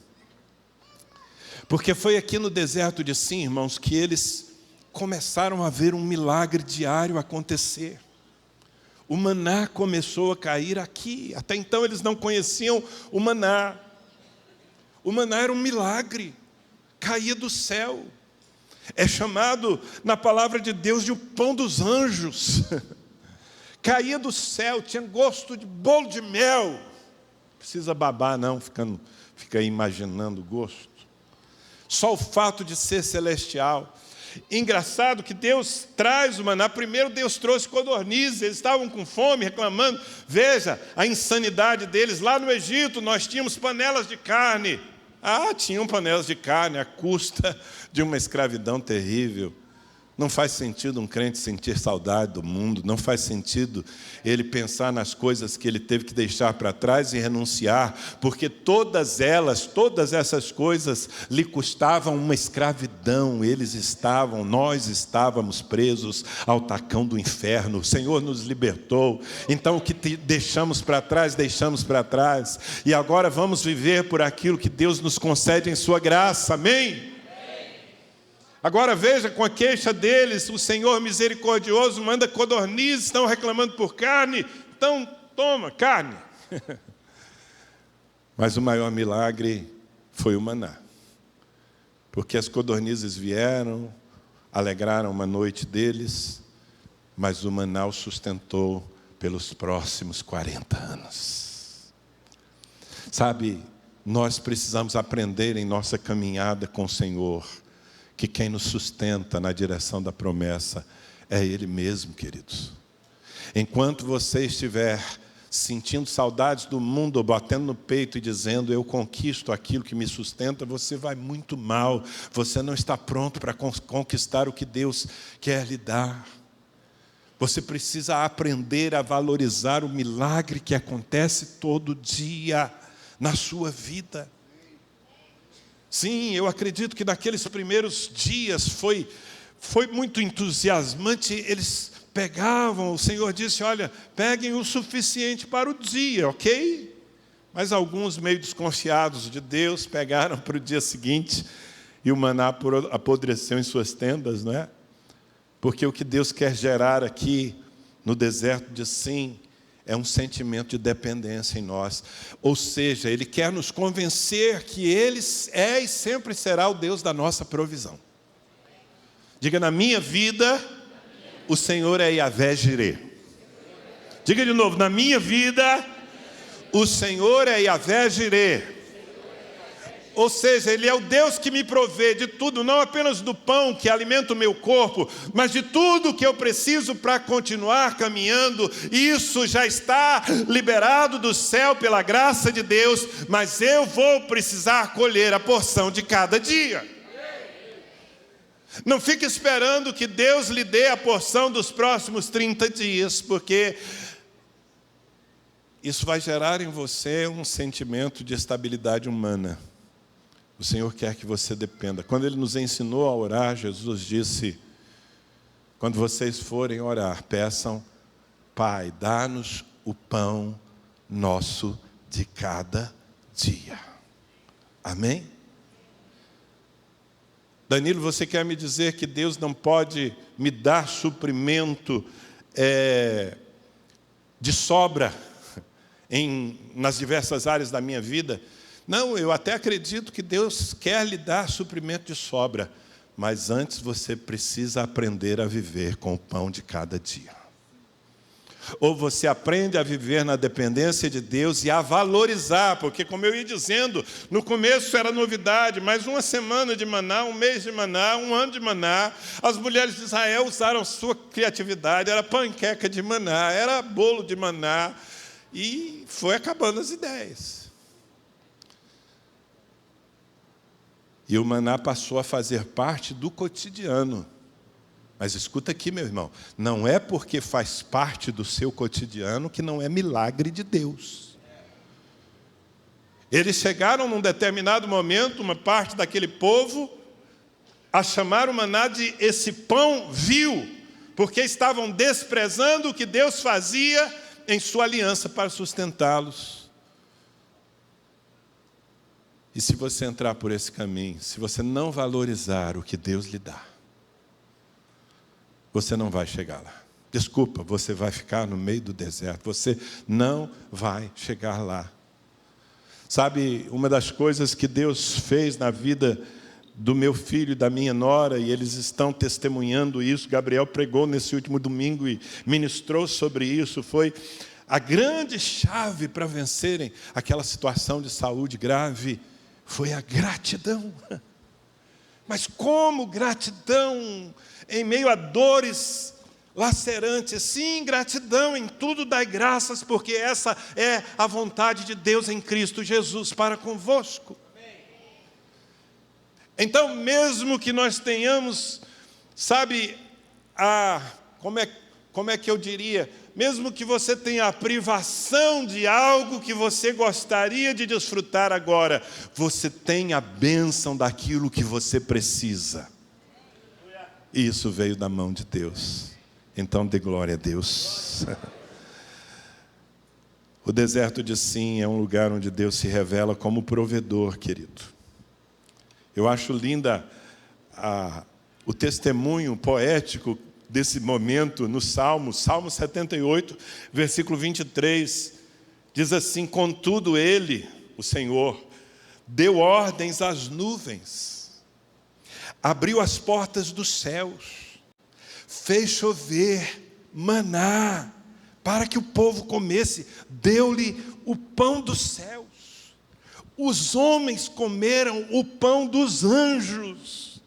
Porque foi aqui no deserto de Sim, irmãos, que eles começaram a ver um milagre diário acontecer. O maná começou a cair aqui. Até então eles não conheciam o maná. O maná era um milagre, caía do céu. É chamado na palavra de Deus de o pão dos anjos. Caía do céu, tinha gosto de bolo de mel. Não precisa babar não, fica aí imaginando o gosto. Só o fato de ser celestial. Engraçado que Deus traz o maná. Primeiro Deus trouxe codornizes, eles estavam com fome, reclamando. Veja a insanidade deles. Lá no Egito nós tínhamos panelas de carne. Tinham panelas de carne à custa de uma escravidão terrível. Não faz sentido um crente sentir saudade do mundo, não faz sentido ele pensar nas coisas que ele teve que deixar para trás e renunciar, porque todas essas coisas lhe custavam uma escravidão. Nós estávamos presos ao tacão do inferno. O Senhor nos libertou. Então o que deixamos para trás, e agora vamos viver por aquilo que Deus nos concede em sua graça. Amém? Agora veja, com a queixa deles, o Senhor misericordioso manda codornizes, estão reclamando por carne, então toma, carne. Mas o maior milagre foi o maná. Porque as codornizes vieram, alegraram uma noite deles, mas o maná os sustentou pelos próximos 40 anos. Sabe, nós precisamos aprender em nossa caminhada com o Senhor, que quem nos sustenta na direção da promessa é Ele mesmo, queridos. Enquanto você estiver sentindo saudades do mundo, batendo no peito e dizendo, eu conquisto aquilo que me sustenta, você vai muito mal. Você não está pronto para conquistar o que Deus quer lhe dar. Você precisa aprender a valorizar o milagre que acontece todo dia na sua vida. Sim, eu acredito que naqueles primeiros dias foi muito entusiasmante. Eles pegavam, o Senhor disse, olha, peguem o suficiente para o dia, ok? Mas alguns, meio desconfiados de Deus, pegaram para o dia seguinte e o maná apodreceu em suas tendas, não é? Porque o que Deus quer gerar aqui no deserto de Sim é um sentimento de dependência em nós. Ou seja, Ele quer nos convencer que Ele é e sempre será o Deus da nossa provisão. Diga, na minha vida, o Senhor é Yahvé Jireh. Diga de novo, na minha vida, o Senhor é Yahvé Jireh. Ou seja, Ele é o Deus que me provê de tudo, não apenas do pão que alimenta o meu corpo, mas de tudo que eu preciso para continuar caminhando. Isso já está liberado do céu pela graça de Deus, mas eu vou precisar colher a porção de cada dia. Não fique esperando que Deus lhe dê a porção dos próximos 30 dias, porque isso vai gerar em você um sentimento de estabilidade humana. O Senhor quer que você dependa. Quando Ele nos ensinou a orar, Jesus disse, quando vocês forem orar, peçam, Pai, dá-nos o pão nosso de cada dia. Amém? Danilo, você quer me dizer que Deus não pode me dar suprimento de sobra nas diversas áreas da minha vida? Não, eu até acredito que Deus quer lhe dar suprimento de sobra, mas antes você precisa aprender a viver com o pão de cada dia. Ou você aprende a viver na dependência de Deus e a valorizar, porque como eu ia dizendo, no começo era novidade, mas uma semana de maná, um mês de maná, um ano de maná, as mulheres de Israel usaram sua criatividade, era panqueca de maná, era bolo de maná, e foi acabando as ideias. E o maná passou a fazer parte do cotidiano. Mas escuta aqui, meu irmão, não é porque faz parte do seu cotidiano que não é milagre de Deus. Eles chegaram num determinado momento, uma parte daquele povo, a chamar o maná de esse pão vil, porque estavam desprezando o que Deus fazia em sua aliança para sustentá-los. E se você entrar por esse caminho, se você não valorizar o que Deus lhe dá, você não vai chegar lá. Desculpa, você vai ficar no meio do deserto, você não vai chegar lá. Sabe, uma das coisas que Deus fez na vida do meu filho e da minha nora, e eles estão testemunhando isso, Gabriel pregou nesse último domingo e ministrou sobre isso, foi a grande chave para vencerem aquela situação de saúde grave, foi a gratidão. Mas como gratidão em meio a dores lacerantes? Sim, gratidão em tudo, dai graças, porque essa é a vontade de Deus em Cristo Jesus para convosco. Então, mesmo que nós tenhamos, sabe, como é que eu diria? Mesmo que você tenha a privação de algo que você gostaria de desfrutar agora, você tem a bênção daquilo que você precisa. E isso veio da mão de Deus. Então, dê glória a Deus. O deserto de Sim é um lugar onde Deus se revela como provedor, querido. Eu acho linda o testemunho poético desse momento no Salmo 78, versículo 23, diz assim: contudo ele, o Senhor, deu ordens às nuvens, abriu as portas dos céus, fez chover maná, para que o povo comesse, deu-lhe o pão dos céus. Os homens comeram o pão dos anjos,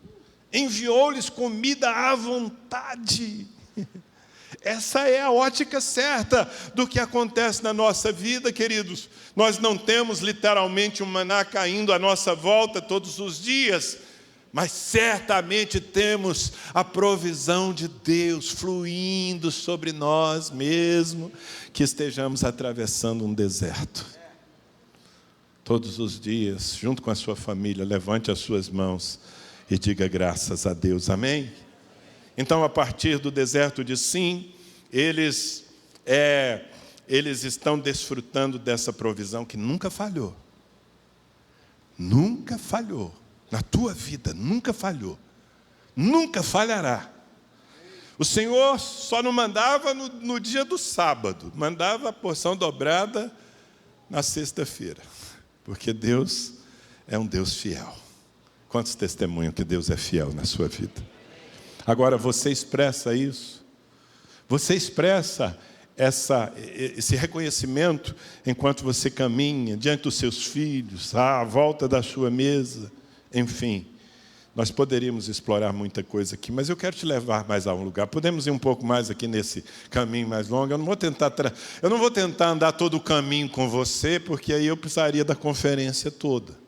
enviou-lhes comida à vontade. Essa é a ótica certa do que acontece na nossa vida, queridos. Nós não temos literalmente um maná caindo à nossa volta todos os dias, mas certamente temos a provisão de Deus fluindo sobre nós, mesmo que estejamos atravessando um deserto. Todos os dias, junto com a sua família, levante as suas mãos e diga graças a Deus, amém? Então, a partir do deserto de Sim, eles estão desfrutando dessa provisão que nunca falhou. Nunca falhou. Na tua vida, nunca falhou. Nunca falhará. O Senhor só não mandava no dia do sábado, mandava a porção dobrada na sexta-feira. Porque Deus é um Deus fiel. Quantos testemunham que Deus é fiel na sua vida? Agora, você expressa isso? Você expressa esse reconhecimento enquanto você caminha diante dos seus filhos, à volta da sua mesa, enfim. Nós poderíamos explorar muita coisa aqui, mas eu quero te levar mais a um lugar. Podemos ir um pouco mais aqui nesse caminho mais longo. Eu não vou tentar andar todo o caminho com você, porque aí eu precisaria da conferência toda.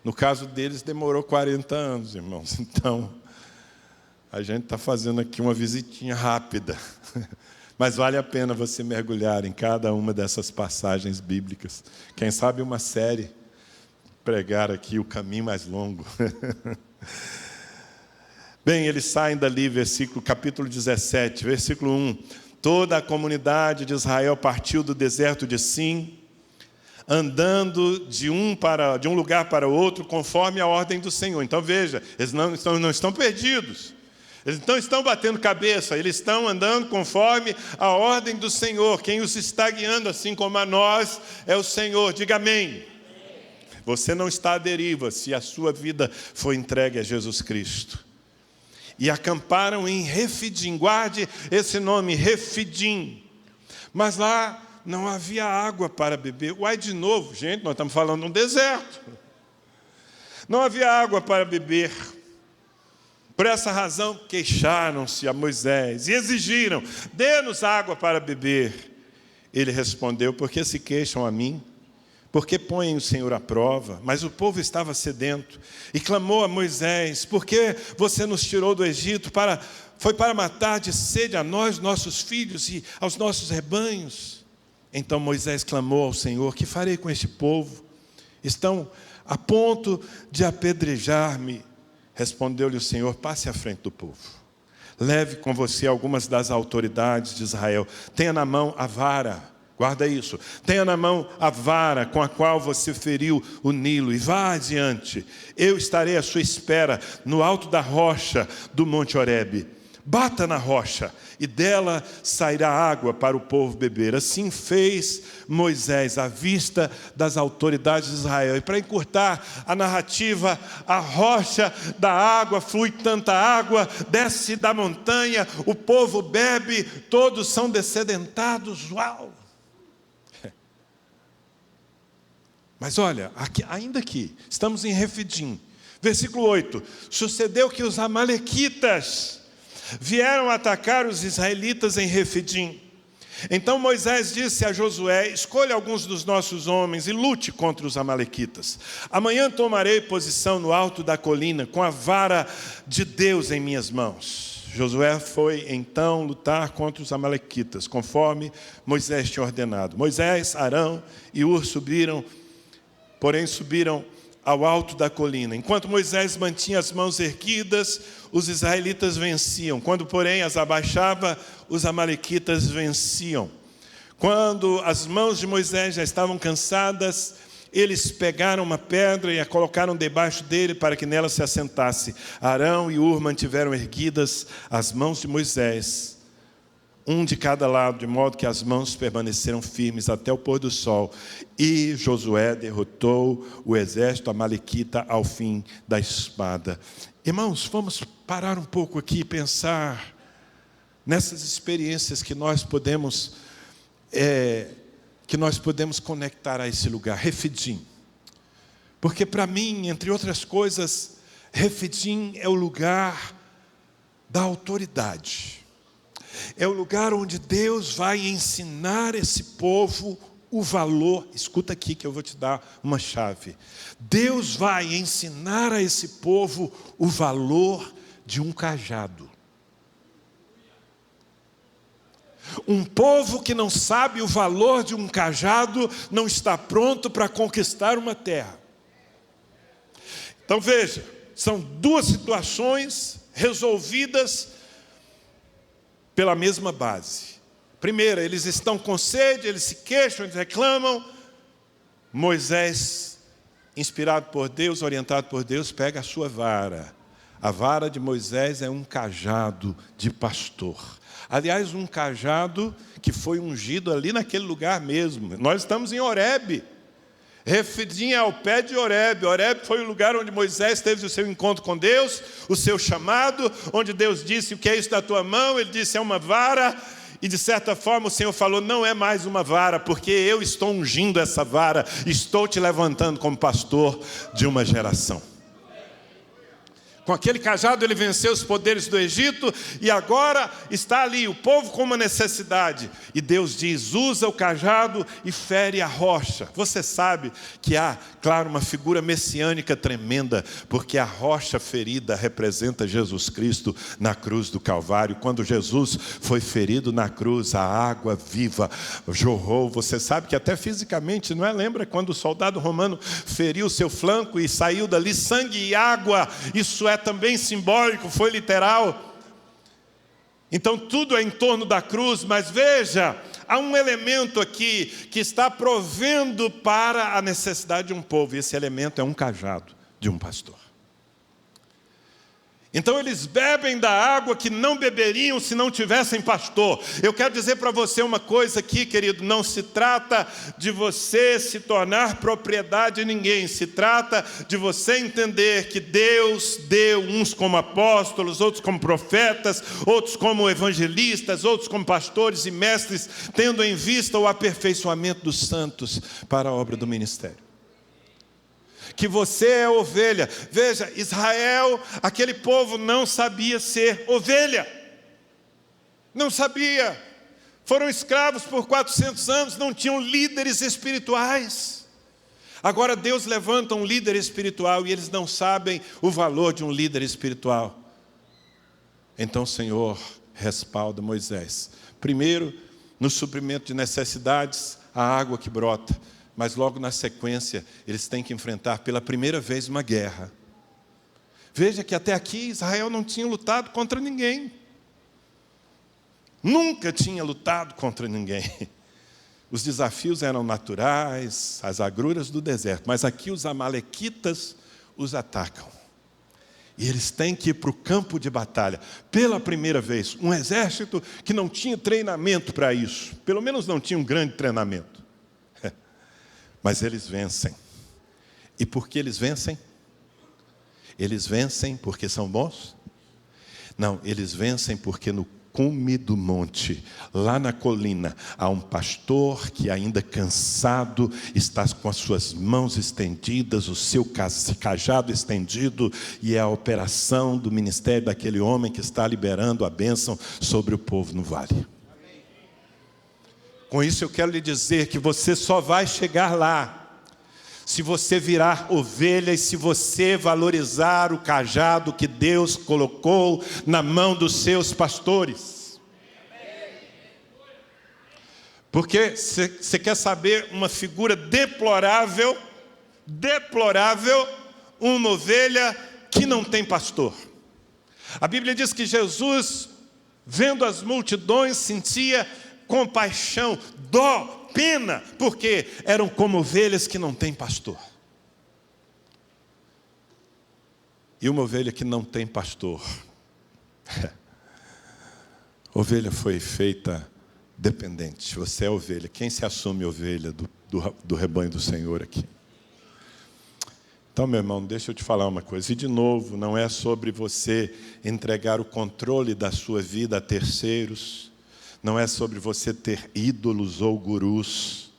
No caso deles, demorou 40 anos, irmãos. Então, a gente está fazendo aqui uma visitinha rápida. Mas vale a pena você mergulhar em cada uma dessas passagens bíblicas. Quem sabe uma série, pregar aqui o caminho mais longo. Bem, eles saem dali, capítulo 17, versículo 1. Toda a comunidade de Israel partiu do deserto de Sim, andando de um lugar para outro, conforme a ordem do Senhor. Então veja, eles não estão perdidos. Eles não estão batendo cabeça, eles estão andando conforme a ordem do Senhor. Quem os está guiando, assim como a nós, é o Senhor. Diga amém. Você não está à deriva se a sua vida foi entregue a Jesus Cristo. E acamparam em Refidim. Guarde esse nome, Refidim. Mas lá não havia água para beber. Uai, de novo, gente, nós estamos falando de um deserto. Não havia água para beber. Por essa razão, queixaram-se a Moisés e exigiram: dê-nos água para beber. Ele respondeu: por que se queixam a mim? Por que põem o Senhor à prova? Mas o povo estava sedento e clamou a Moisés: por que você nos tirou do Egito para foi para matar de sede a nós, nossos filhos e aos nossos rebanhos. Então Moisés clamou ao Senhor: que farei com este povo? Estão a ponto de apedrejar-me. Respondeu-lhe o Senhor: passe à frente do povo. Leve com você algumas das autoridades de Israel. Tenha na mão a vara. Guarda isso. Tenha na mão a vara com a qual você feriu o Nilo e vá adiante. Eu estarei à sua espera no alto da rocha do Monte Horebe. Bata na rocha e dela sairá água para o povo beber. Assim fez Moisés à vista das autoridades de Israel. E para encurtar a narrativa, a rocha da água, flui tanta água, desce da montanha, o povo bebe, todos são dessedentados. Uau! Mas olha, ainda aqui, estamos em Refidim, versículo 8. Sucedeu que os amalequitas vieram atacar os israelitas em Refidim. Então Moisés disse a Josué: escolha alguns dos nossos homens e lute contra os amalequitas. Amanhã tomarei posição no alto da colina, com a vara de Deus em minhas mãos. Josué foi então lutar contra os amalequitas, conforme Moisés tinha ordenado. Moisés, Arão e Hur subiram ao alto da colina. Enquanto Moisés mantinha as mãos erguidas, os israelitas venciam. Quando, porém, as abaixava, os amalequitas venciam. Quando as mãos de Moisés já estavam cansadas, eles pegaram uma pedra e a colocaram debaixo dele para que nela se assentasse. Arão e Hur mantiveram erguidas as mãos de Moisés, um de cada lado, de modo que as mãos permaneceram firmes até o pôr do sol. E Josué derrotou o exército amalequita ao fim da espada. Irmãos, vamos parar um pouco aqui e pensar nessas experiências que nós podemos conectar a esse lugar, Refidim. Porque para mim, entre outras coisas, Refidim é o lugar da autoridade. É o lugar onde Deus vai ensinar esse povo o valor. Escuta aqui que eu vou te dar uma chave. Deus vai ensinar a esse povo o valor de um cajado. Um povo que não sabe o valor de um cajado não está pronto para conquistar uma terra. Então veja, são duas situações resolvidas pela mesma base. Primeiro, eles estão com sede, eles se queixam, eles reclamam. Moisés, inspirado por Deus, orientado por Deus, pega a sua vara. A vara de Moisés é um cajado de pastor. Aliás, um cajado que foi ungido ali naquele lugar mesmo. Nós estamos em Horebe. Refidim é ao pé de Horebe. Horebe foi o lugar onde Moisés teve o seu encontro com Deus, o seu chamado, onde Deus disse: o que é isso da tua mão? Ele disse: é uma vara. E de certa forma o Senhor falou: não é mais uma vara, porque eu estou ungindo essa vara, estou te levantando como pastor de uma geração. Com aquele cajado ele venceu os poderes do Egito e agora está ali o povo com uma necessidade. E Deus diz: usa o cajado e fere a rocha. Você sabe que há, claro, uma figura messiânica tremenda, porque a rocha ferida representa Jesus Cristo na cruz do Calvário. Quando Jesus foi ferido na cruz, a água viva jorrou. Você sabe que até fisicamente, não é? Lembra quando o soldado romano feriu seu flanco e saiu dali sangue e água? Isso é também simbólico, foi literal. Então tudo é em torno da cruz, mas veja, há um elemento aqui que está provendo para a necessidade de um povo, e esse elemento é um cajado de um pastor. Então eles bebem da água que não beberiam se não tivessem pastor. Eu quero dizer para você uma coisa aqui, querido: não se trata de você se tornar propriedade de ninguém, se trata de você entender que Deus deu uns como apóstolos, outros como profetas, outros como evangelistas, outros como pastores e mestres, tendo em vista o aperfeiçoamento dos santos para a obra do ministério. Que você é ovelha. Veja, Israel, aquele povo não sabia ser ovelha. Não sabia. Foram escravos por 400 anos, não tinham líderes espirituais. Agora Deus levanta um líder espiritual e eles não sabem o valor de um líder espiritual. Então o Senhor respalda Moisés. Primeiro, no suprimento de necessidades, a água que brota. Mas logo na sequência, eles têm que enfrentar pela primeira vez uma guerra. Veja que até aqui Israel não tinha lutado contra ninguém. Nunca tinha lutado contra ninguém. Os desafios eram naturais, as agruras do deserto. Mas aqui os amalequitas os atacam. E eles têm que ir para o campo de batalha. Pela primeira vez, um exército que não tinha treinamento para isso. Pelo menos não tinha um grande treinamento. Mas eles vencem. E por que eles vencem? Eles vencem porque são bons? Não, eles vencem porque no cume do monte, lá na colina, há um pastor que ainda cansado, está com as suas mãos estendidas, o seu cajado estendido, e é a operação do ministério daquele homem que está liberando a bênção sobre o povo no vale. Com isso eu quero lhe dizer que você só vai chegar lá se você virar ovelha e se você valorizar o cajado que Deus colocou na mão dos seus pastores. Porque você quer saber uma figura deplorável, uma ovelha que não tem pastor. A Bíblia diz que Jesus, vendo as multidões, sentia compaixão, dó, pena, porque eram como ovelhas que não têm pastor. E uma ovelha que não tem pastor, ovelha foi feita dependente. Você é ovelha. Quem se assume ovelha do rebanho do Senhor aqui? Então, meu irmão, deixa eu te falar uma coisa. E de novo, não é sobre você entregar o controle da sua vida a terceiros. Não é sobre você ter ídolos ou gurus,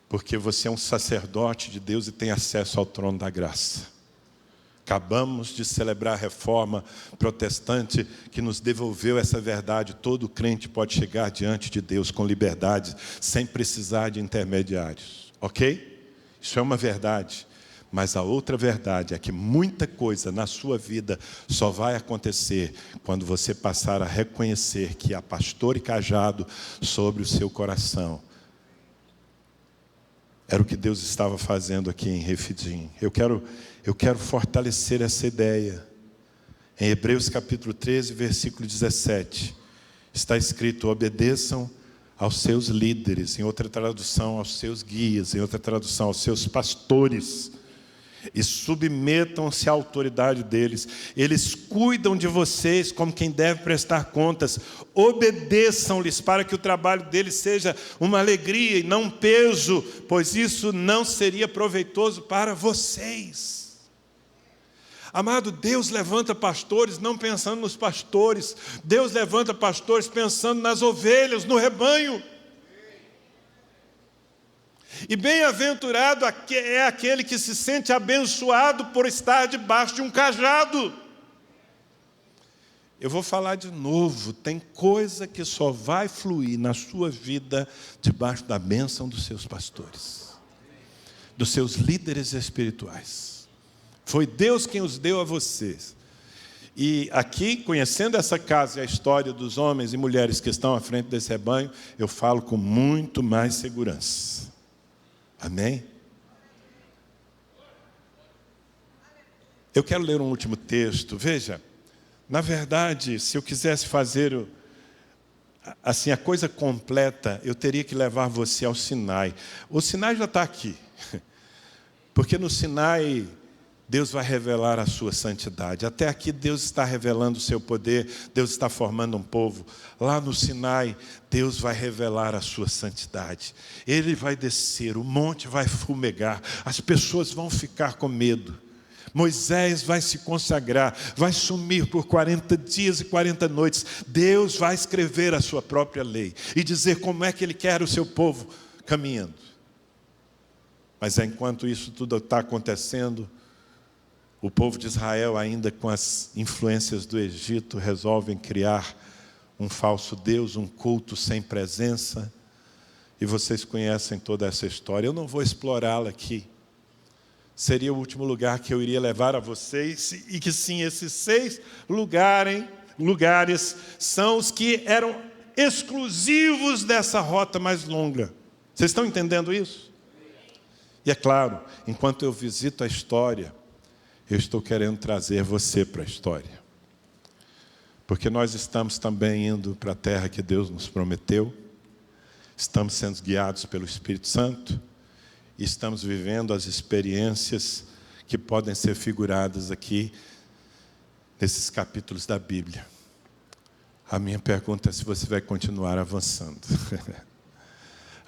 porque você é um sacerdote de Deus e tem acesso ao trono da graça. Acabamos de celebrar a reforma protestante que nos devolveu essa verdade. Todo crente pode chegar diante de Deus com liberdade, sem precisar de intermediários. Ok? Isso é uma verdade. Mas a outra verdade é que muita coisa na sua vida só vai acontecer quando você passar a reconhecer que há pastor e cajado sobre o seu coração. Era o que Deus estava fazendo aqui em Refidim. Eu quero fortalecer essa ideia. Em Hebreus capítulo 13, versículo 17, está escrito: obedeçam aos seus líderes, em outra tradução, aos seus guias, em outra tradução, aos seus pastores, e submetam-se à autoridade deles. Eles cuidam de vocês como quem deve prestar contas. Obedeçam-lhes para que o trabalho deles seja uma alegria e não um peso, pois isso não seria proveitoso para vocês. Amado, Deus levanta pastores não pensando nos pastores. Deus levanta pastores pensando nas ovelhas, no rebanho. E bem-aventurado é aquele que se sente abençoado por estar debaixo de um cajado. Eu vou falar de novo, tem coisa que só vai fluir na sua vida debaixo da bênção dos seus pastores, dos seus líderes espirituais. Foi Deus quem os deu a vocês. E aqui, conhecendo essa casa e a história dos homens e mulheres que estão à frente desse rebanho, eu falo com muito mais segurança. Amém? Eu quero ler um último texto. Veja, na verdade, se eu quisesse fazer assim a coisa completa, eu teria que levar você ao Sinai. O Sinai já está aqui, porque no Sinai Deus vai revelar a sua santidade. Até aqui Deus está revelando o seu poder, Deus está formando um povo. Lá no Sinai, Deus vai revelar a sua santidade. Ele vai descer, o monte vai fumegar, as pessoas vão ficar com medo. Moisés vai se consagrar, vai sumir por 40 dias e 40 noites. Deus vai escrever a sua própria lei e dizer como é que Ele quer o seu povo caminhando. Mas enquanto isso tudo está acontecendo, o povo de Israel, ainda com as influências do Egito, resolvem criar um falso Deus, um culto sem presença. E vocês conhecem toda essa história. Eu não vou explorá-la aqui. Seria o último lugar que eu iria levar a vocês. E que sim, esses 6 lugares lugares são os que eram exclusivos dessa rota mais longa. Vocês estão entendendo isso? E é claro, enquanto eu visito a história, eu estou querendo trazer você para a história. Porque nós estamos também indo para a terra que Deus nos prometeu, estamos sendo guiados pelo Espírito Santo, e estamos vivendo as experiências que podem ser figuradas aqui, nesses capítulos da Bíblia. A minha pergunta é se você vai continuar avançando.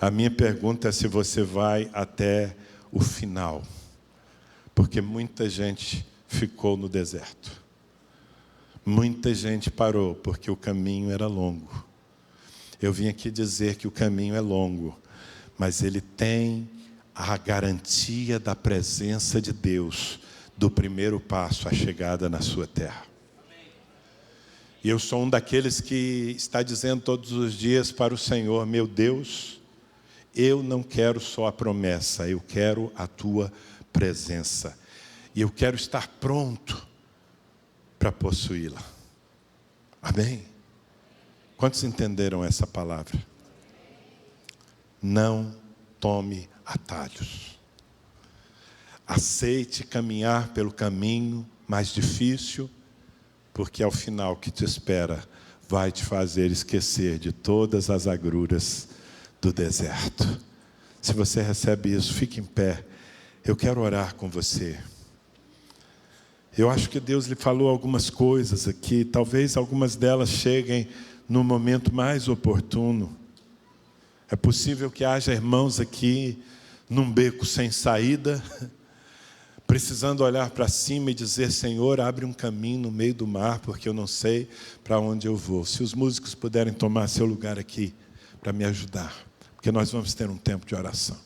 A minha pergunta é se você vai até o final. Porque muita gente ficou no deserto. Muita gente parou, porque o caminho era longo. Eu vim aqui dizer que o caminho é longo, mas ele tem a garantia da presença de Deus, do primeiro passo, a chegada na sua terra. E eu sou um daqueles que está dizendo todos os dias para o Senhor: meu Deus, eu não quero só a promessa, eu quero a tua presença. E eu quero estar pronto para possuí-la. Amém? Quantos entenderam essa palavra? Não tome atalhos. Aceite caminhar pelo caminho mais difícil, porque ao final que te espera vai te fazer esquecer de todas as agruras do deserto. Se você recebe isso, fique em pé. Eu quero orar com você. Eu acho que Deus lhe falou algumas coisas aqui, talvez algumas delas cheguem no momento mais oportuno. É possível que haja irmãos aqui num beco sem saída, precisando olhar para cima e dizer: Senhor, abre um caminho no meio do mar, porque eu não sei para onde eu vou. Se os músicos puderem tomar seu lugar aqui para me ajudar, porque nós vamos ter um tempo de oração.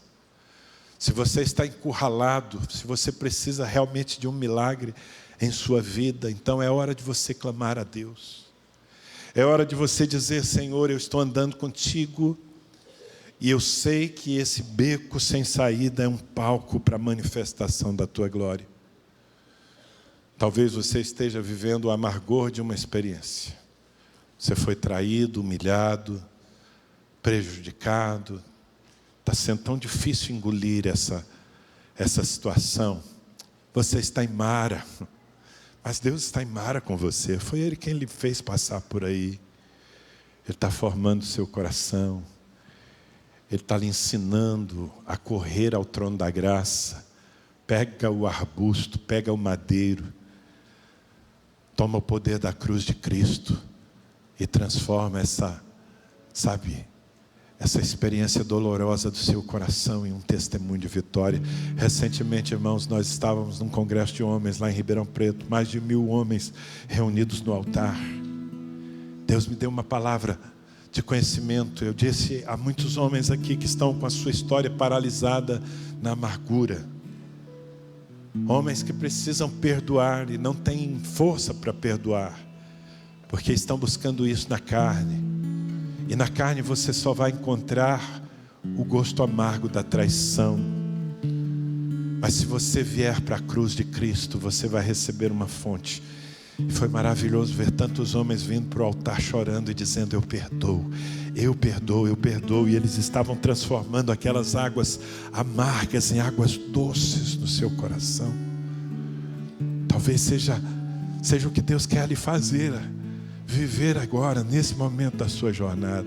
Se você está encurralado, se você precisa realmente de um milagre em sua vida, então é hora de você clamar a Deus. É hora de você dizer: Senhor, eu estou andando contigo, e eu sei que esse beco sem saída é um palco para a manifestação da tua glória. Talvez você esteja vivendo o amargor de uma experiência. Você foi traído, humilhado, prejudicado. Está sendo tão difícil engolir essa situação. Você está em Mara, mas Deus está em Mara com você. Foi Ele quem lhe fez passar por aí. Ele está formando o seu coração. Ele está lhe ensinando a correr ao trono da graça. Pega o arbusto, pega o madeiro, toma o poder da cruz de Cristo e transforma essa experiência dolorosa do seu coração em um testemunho de vitória. Recentemente, irmãos, nós estávamos num congresso de homens lá em Ribeirão Preto, mais de 1000 homens reunidos no altar. Deus me deu uma palavra de conhecimento. Eu disse a muitos homens aqui que estão com a sua história paralisada na amargura, homens que precisam perdoar e não têm força para perdoar, porque estão buscando isso na carne, e na carne você só vai encontrar o gosto amargo da traição. Mas se você vier para a cruz de Cristo, você vai receber uma fonte. E foi maravilhoso ver tantos homens vindo para o altar chorando e dizendo: eu perdoo, eu perdoo, eu perdoo. E eles estavam transformando aquelas águas amargas em águas doces no seu coração. Talvez seja o que Deus quer lhe fazer, viver agora, nesse momento da sua jornada.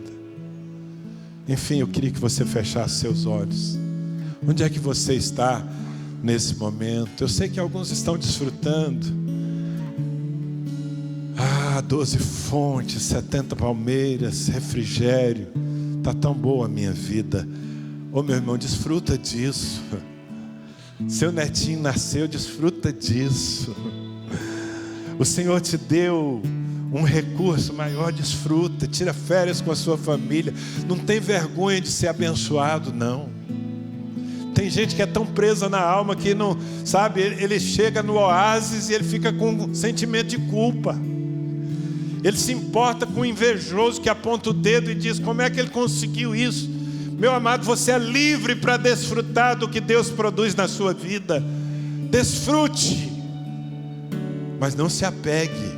Enfim, eu queria que você fechasse seus olhos. Onde é que você está nesse momento? Eu sei que alguns estão desfrutando. 12 fontes, 70 palmeiras, refrigério. Está tão boa a minha vida. Ô meu irmão, desfruta disso. Seu netinho nasceu, desfruta disso. O Senhor te deu um recurso maior, desfruta. Tira férias com a sua família. Não tem vergonha de ser abençoado, não. Tem gente que é tão presa na alma que não, sabe, ele chega no oásis e ele fica com um sentimento de culpa. Ele se importa com o invejoso que aponta o dedo e diz: como é que ele conseguiu isso? Meu amado, você é livre para desfrutar do que Deus produz na sua vida. Desfrute, mas não se apegue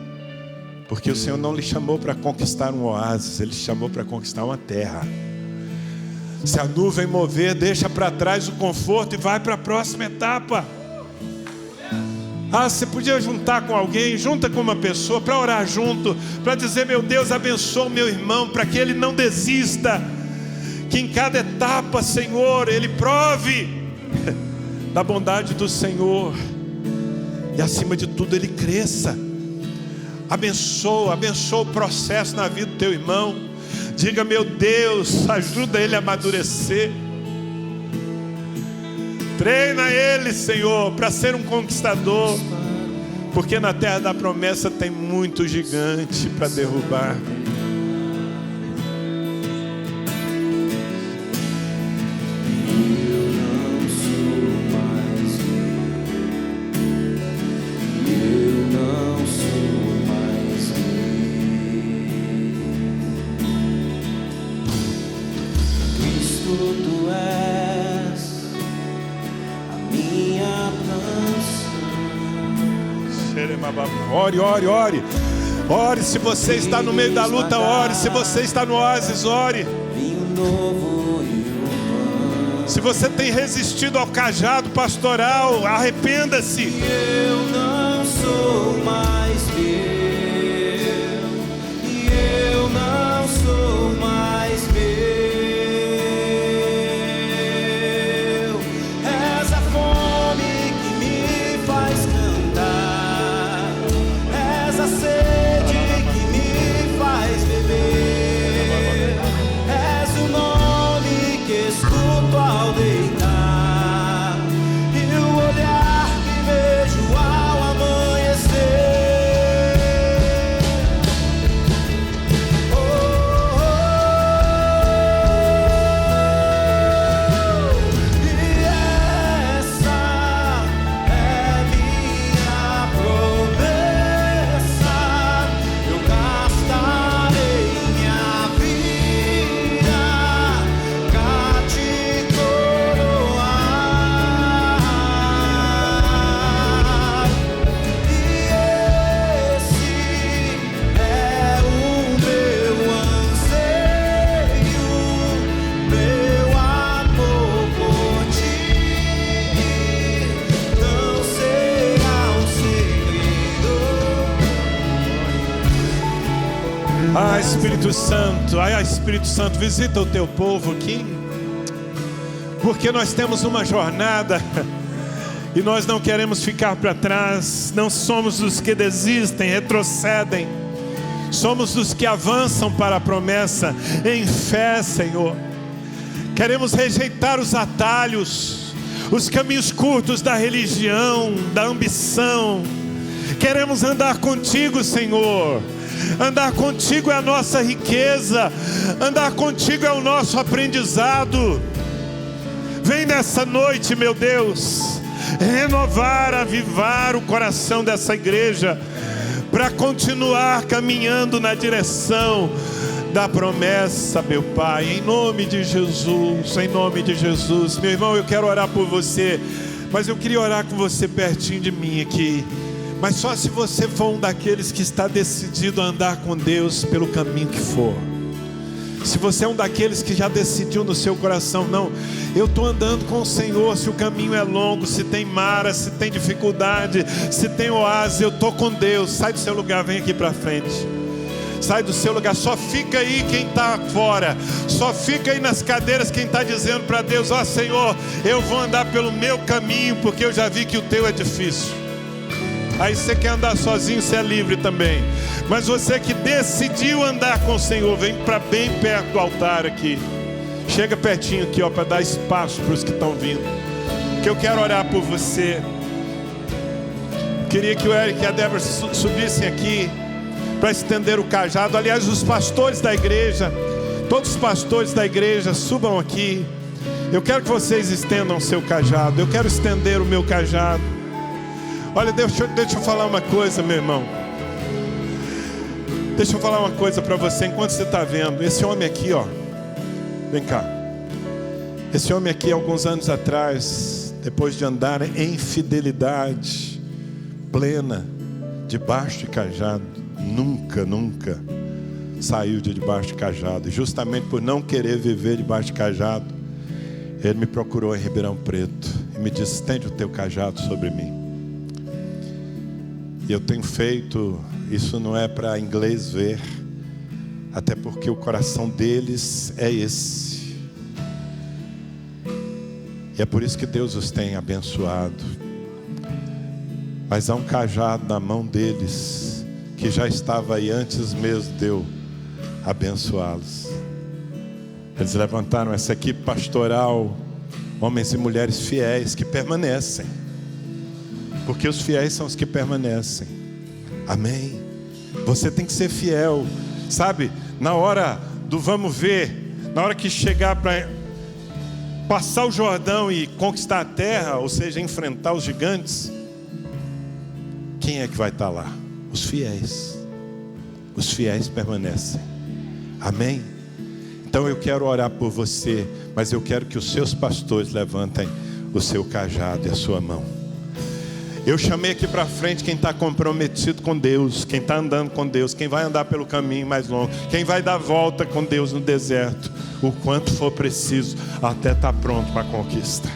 Porque o Senhor não lhe chamou para conquistar um oásis, Ele chamou para conquistar uma terra. Se a nuvem mover, deixa para trás o conforto e vai para a próxima etapa. Você podia juntar com alguém, junta com uma pessoa para orar junto, para dizer: meu Deus, abençoa o meu irmão, para que ele não desista, que em cada etapa, Senhor, ele prove da bondade do Senhor, e acima de tudo ele cresça. Abençoa o processo na vida do teu irmão. Diga: meu Deus, ajuda ele a amadurecer. Treina ele, Senhor, para ser um conquistador. Porque na terra da promessa tem muito gigante para derrubar. Ore. Ore, se você está no meio da luta, ore. Se você está no oásis, ore. Se você tem resistido ao cajado pastoral, arrependa-se. Eu não sou mais meu, eu não sou mais meu. És a fome que me faz cantar, és a sede que me faz beber, és o nome que escuto ao deitar, e o olhar que vejo ao amanhecer. E essa é minha promessa, eu gastarei minha vida pra te coroar. E esse é o meu anseio, meu amor por ti não será um segredo. Espírito Santo, visita o teu povo aqui, porque nós temos uma jornada e nós não queremos ficar para trás. Não somos os que desistem, retrocedem, somos os que avançam para a promessa em fé, Senhor. Queremos rejeitar os atalhos, os caminhos curtos da religião, da ambição. Queremos andar contigo, Senhor. Andar contigo é a nossa riqueza, andar contigo é o nosso aprendizado. Vem nessa noite, meu Deus, renovar, avivar o coração dessa igreja, para continuar caminhando na direção da promessa, meu Pai, em nome de Jesus, em nome de Jesus. Meu irmão, eu quero orar por você, mas eu queria orar com você pertinho de mim aqui. Mas só se você for um daqueles que está decidido a andar com Deus pelo caminho que for. Se você é um daqueles que já decidiu no seu coração: não, eu estou andando com o Senhor, se o caminho é longo, se tem mara, se tem dificuldade, se tem oásis, eu estou com Deus. Sai do seu lugar, vem aqui para frente. Sai do seu lugar, só fica aí quem está fora, só fica aí nas cadeiras quem está dizendo para Deus: ó Senhor, eu vou andar pelo meu caminho, porque eu já vi que o teu é difícil. Aí você quer andar sozinho, você é livre também. Mas você que decidiu andar com o Senhor, vem para bem perto do altar aqui. Chega pertinho aqui, ó, para dar espaço para os que estão vindo, que eu quero orar por você. Queria que o Eric e a Débora subissem aqui para estender o cajado. Aliás, os pastores da igreja, todos os pastores da igreja, subam aqui. Eu quero que vocês estendam o seu cajado. Eu quero estender o meu cajado. Olha, deixa eu falar uma coisa, meu irmão. Deixa eu falar uma coisa para você. Enquanto você está vendo, esse homem aqui, ó, vem cá. Esse homem aqui, alguns anos atrás, depois de andar em fidelidade plena, debaixo de cajado, nunca saiu de debaixo de cajado. E justamente por não querer viver debaixo de cajado, ele me procurou em Ribeirão Preto e me disse: estende o teu cajado sobre mim. E eu tenho feito, isso não é para inglês ver, até porque o coração deles é esse. E é por isso que Deus os tem abençoado. Mas há um cajado na mão deles, que já estava aí antes mesmo de eu abençoá-los. Eles levantaram essa equipe pastoral, homens e mulheres fiéis que permanecem, porque os fiéis são os que permanecem. Amém? Você tem que ser fiel, sabe? Na hora do vamos ver, na hora que chegar para passar o Jordão e conquistar a terra, ou seja, enfrentar os gigantes, quem é que vai estar lá? Os fiéis. Os fiéis permanecem. Amém? Então eu quero orar por você, mas eu quero que os seus pastores levantem o seu cajado e a sua mão. Eu chamei aqui para frente quem está comprometido com Deus, quem está andando com Deus, quem vai andar pelo caminho mais longo, quem vai dar volta com Deus no deserto, o quanto for preciso, até estar pronto para a conquista.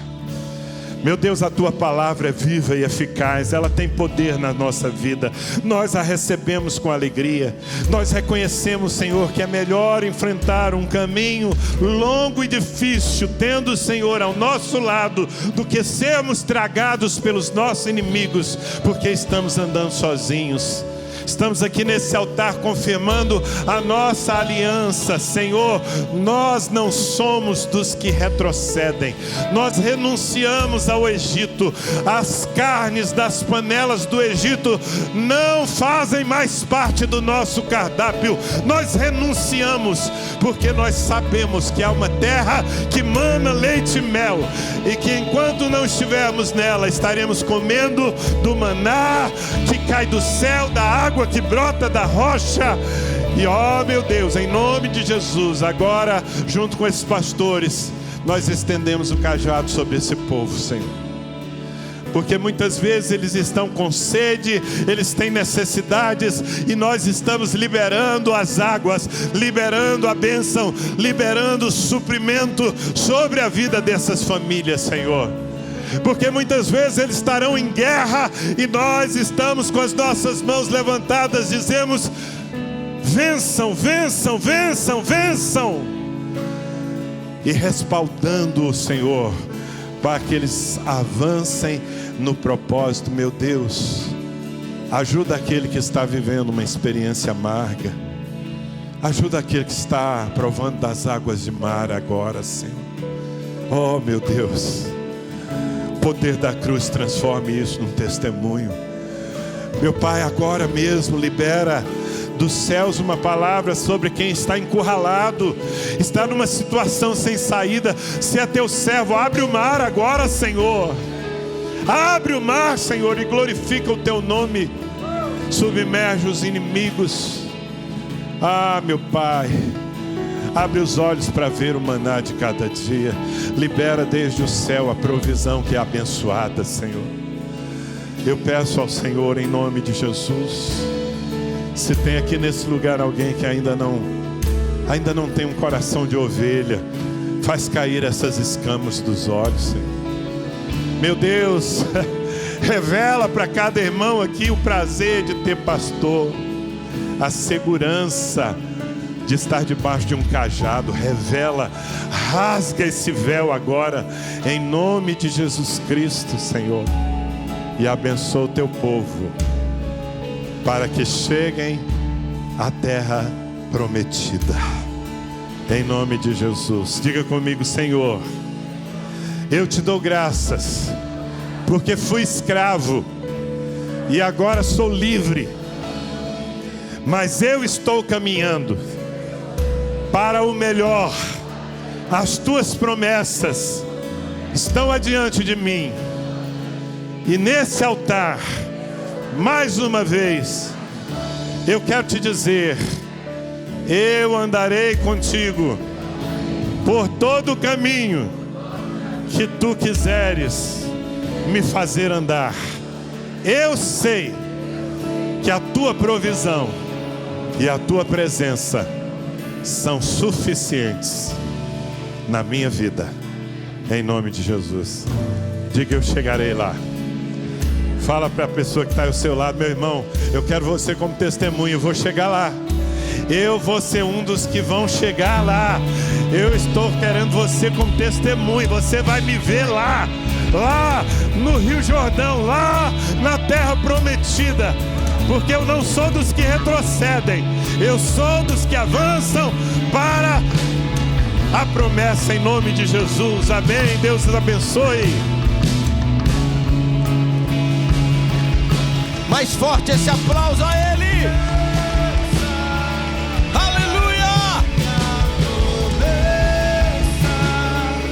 Meu Deus, a tua palavra é viva e eficaz, ela tem poder na nossa vida. Nós a recebemos com alegria. Nós reconhecemos, Senhor, que é melhor enfrentar um caminho longo e difícil, tendo o Senhor ao nosso lado, do que sermos tragados pelos nossos inimigos, porque estamos andando sozinhos. Estamos aqui nesse altar confirmando a nossa aliança. Senhor, nós não somos dos que retrocedem. Nós renunciamos ao Egito. As carnes das panelas do Egito não fazem mais parte do nosso cardápio. Nós renunciamos, porque nós sabemos que há uma terra que mana leite e mel, e que enquanto não estivermos nela, estaremos comendo do maná que cai do céu, da água que brota da rocha. E ó meu Deus, em nome de Jesus, agora junto com esses pastores, nós estendemos o cajado sobre esse povo, Senhor, porque muitas vezes eles estão com sede, eles têm necessidades, e nós estamos liberando as águas, liberando a bênção, liberando o suprimento sobre a vida dessas famílias, Senhor. Porque muitas vezes eles estarão em guerra, e nós estamos com as nossas mãos levantadas, dizemos: vençam, vençam, vençam, vençam, e respaldando o Senhor, para que eles avancem no propósito. Meu Deus, ajuda aquele que está vivendo uma experiência amarga, ajuda aquele que está provando das águas de mar agora, Senhor. Oh meu Deus, o poder da cruz transforme isso num testemunho. Meu Pai, agora mesmo libera dos céus uma palavra sobre quem está encurralado, está numa situação sem saída. Se é teu servo, abre o mar agora, Senhor. Abre o mar, Senhor, e glorifica o teu nome. Submerge os inimigos. Ah, meu Pai, abre os olhos para ver o maná de cada dia. Libera desde o céu a provisão que é abençoada, Senhor. Eu peço ao Senhor, em nome de Jesus, se tem aqui nesse lugar alguém que ainda não tem um coração de ovelha, faz cair essas escamas dos olhos, Senhor. Meu Deus, revela para cada irmão aqui o prazer de ter pastor, a segurança de estar debaixo de um cajado. Revela, rasga esse véu agora, em nome de Jesus Cristo, Senhor, e abençoa o teu povo, para que cheguem à terra prometida, em nome de Jesus. Diga comigo: Senhor, eu te dou graças, porque fui escravo e agora sou livre, mas eu estou caminhando para o melhor. As tuas promessas estão adiante de mim, e nesse altar, mais uma vez, eu quero te dizer: eu andarei contigo por todo o caminho que tu quiseres me fazer andar. Eu sei que a tua provisão e a tua presença são suficientes na minha vida, em nome de Jesus. Diga: eu chegarei lá. Fala para a pessoa que está ao seu lado: meu irmão, eu quero você como testemunho, eu vou chegar lá. Eu vou ser um dos que vão chegar lá. Eu estou querendo você como testemunho. Você vai me ver lá, lá no Rio Jordão, lá na terra prometida. Porque eu não sou dos que retrocedem, eu sou dos que avançam para a promessa, em nome de Jesus. Amém. Deus os abençoe. Mais forte esse aplauso a Ele.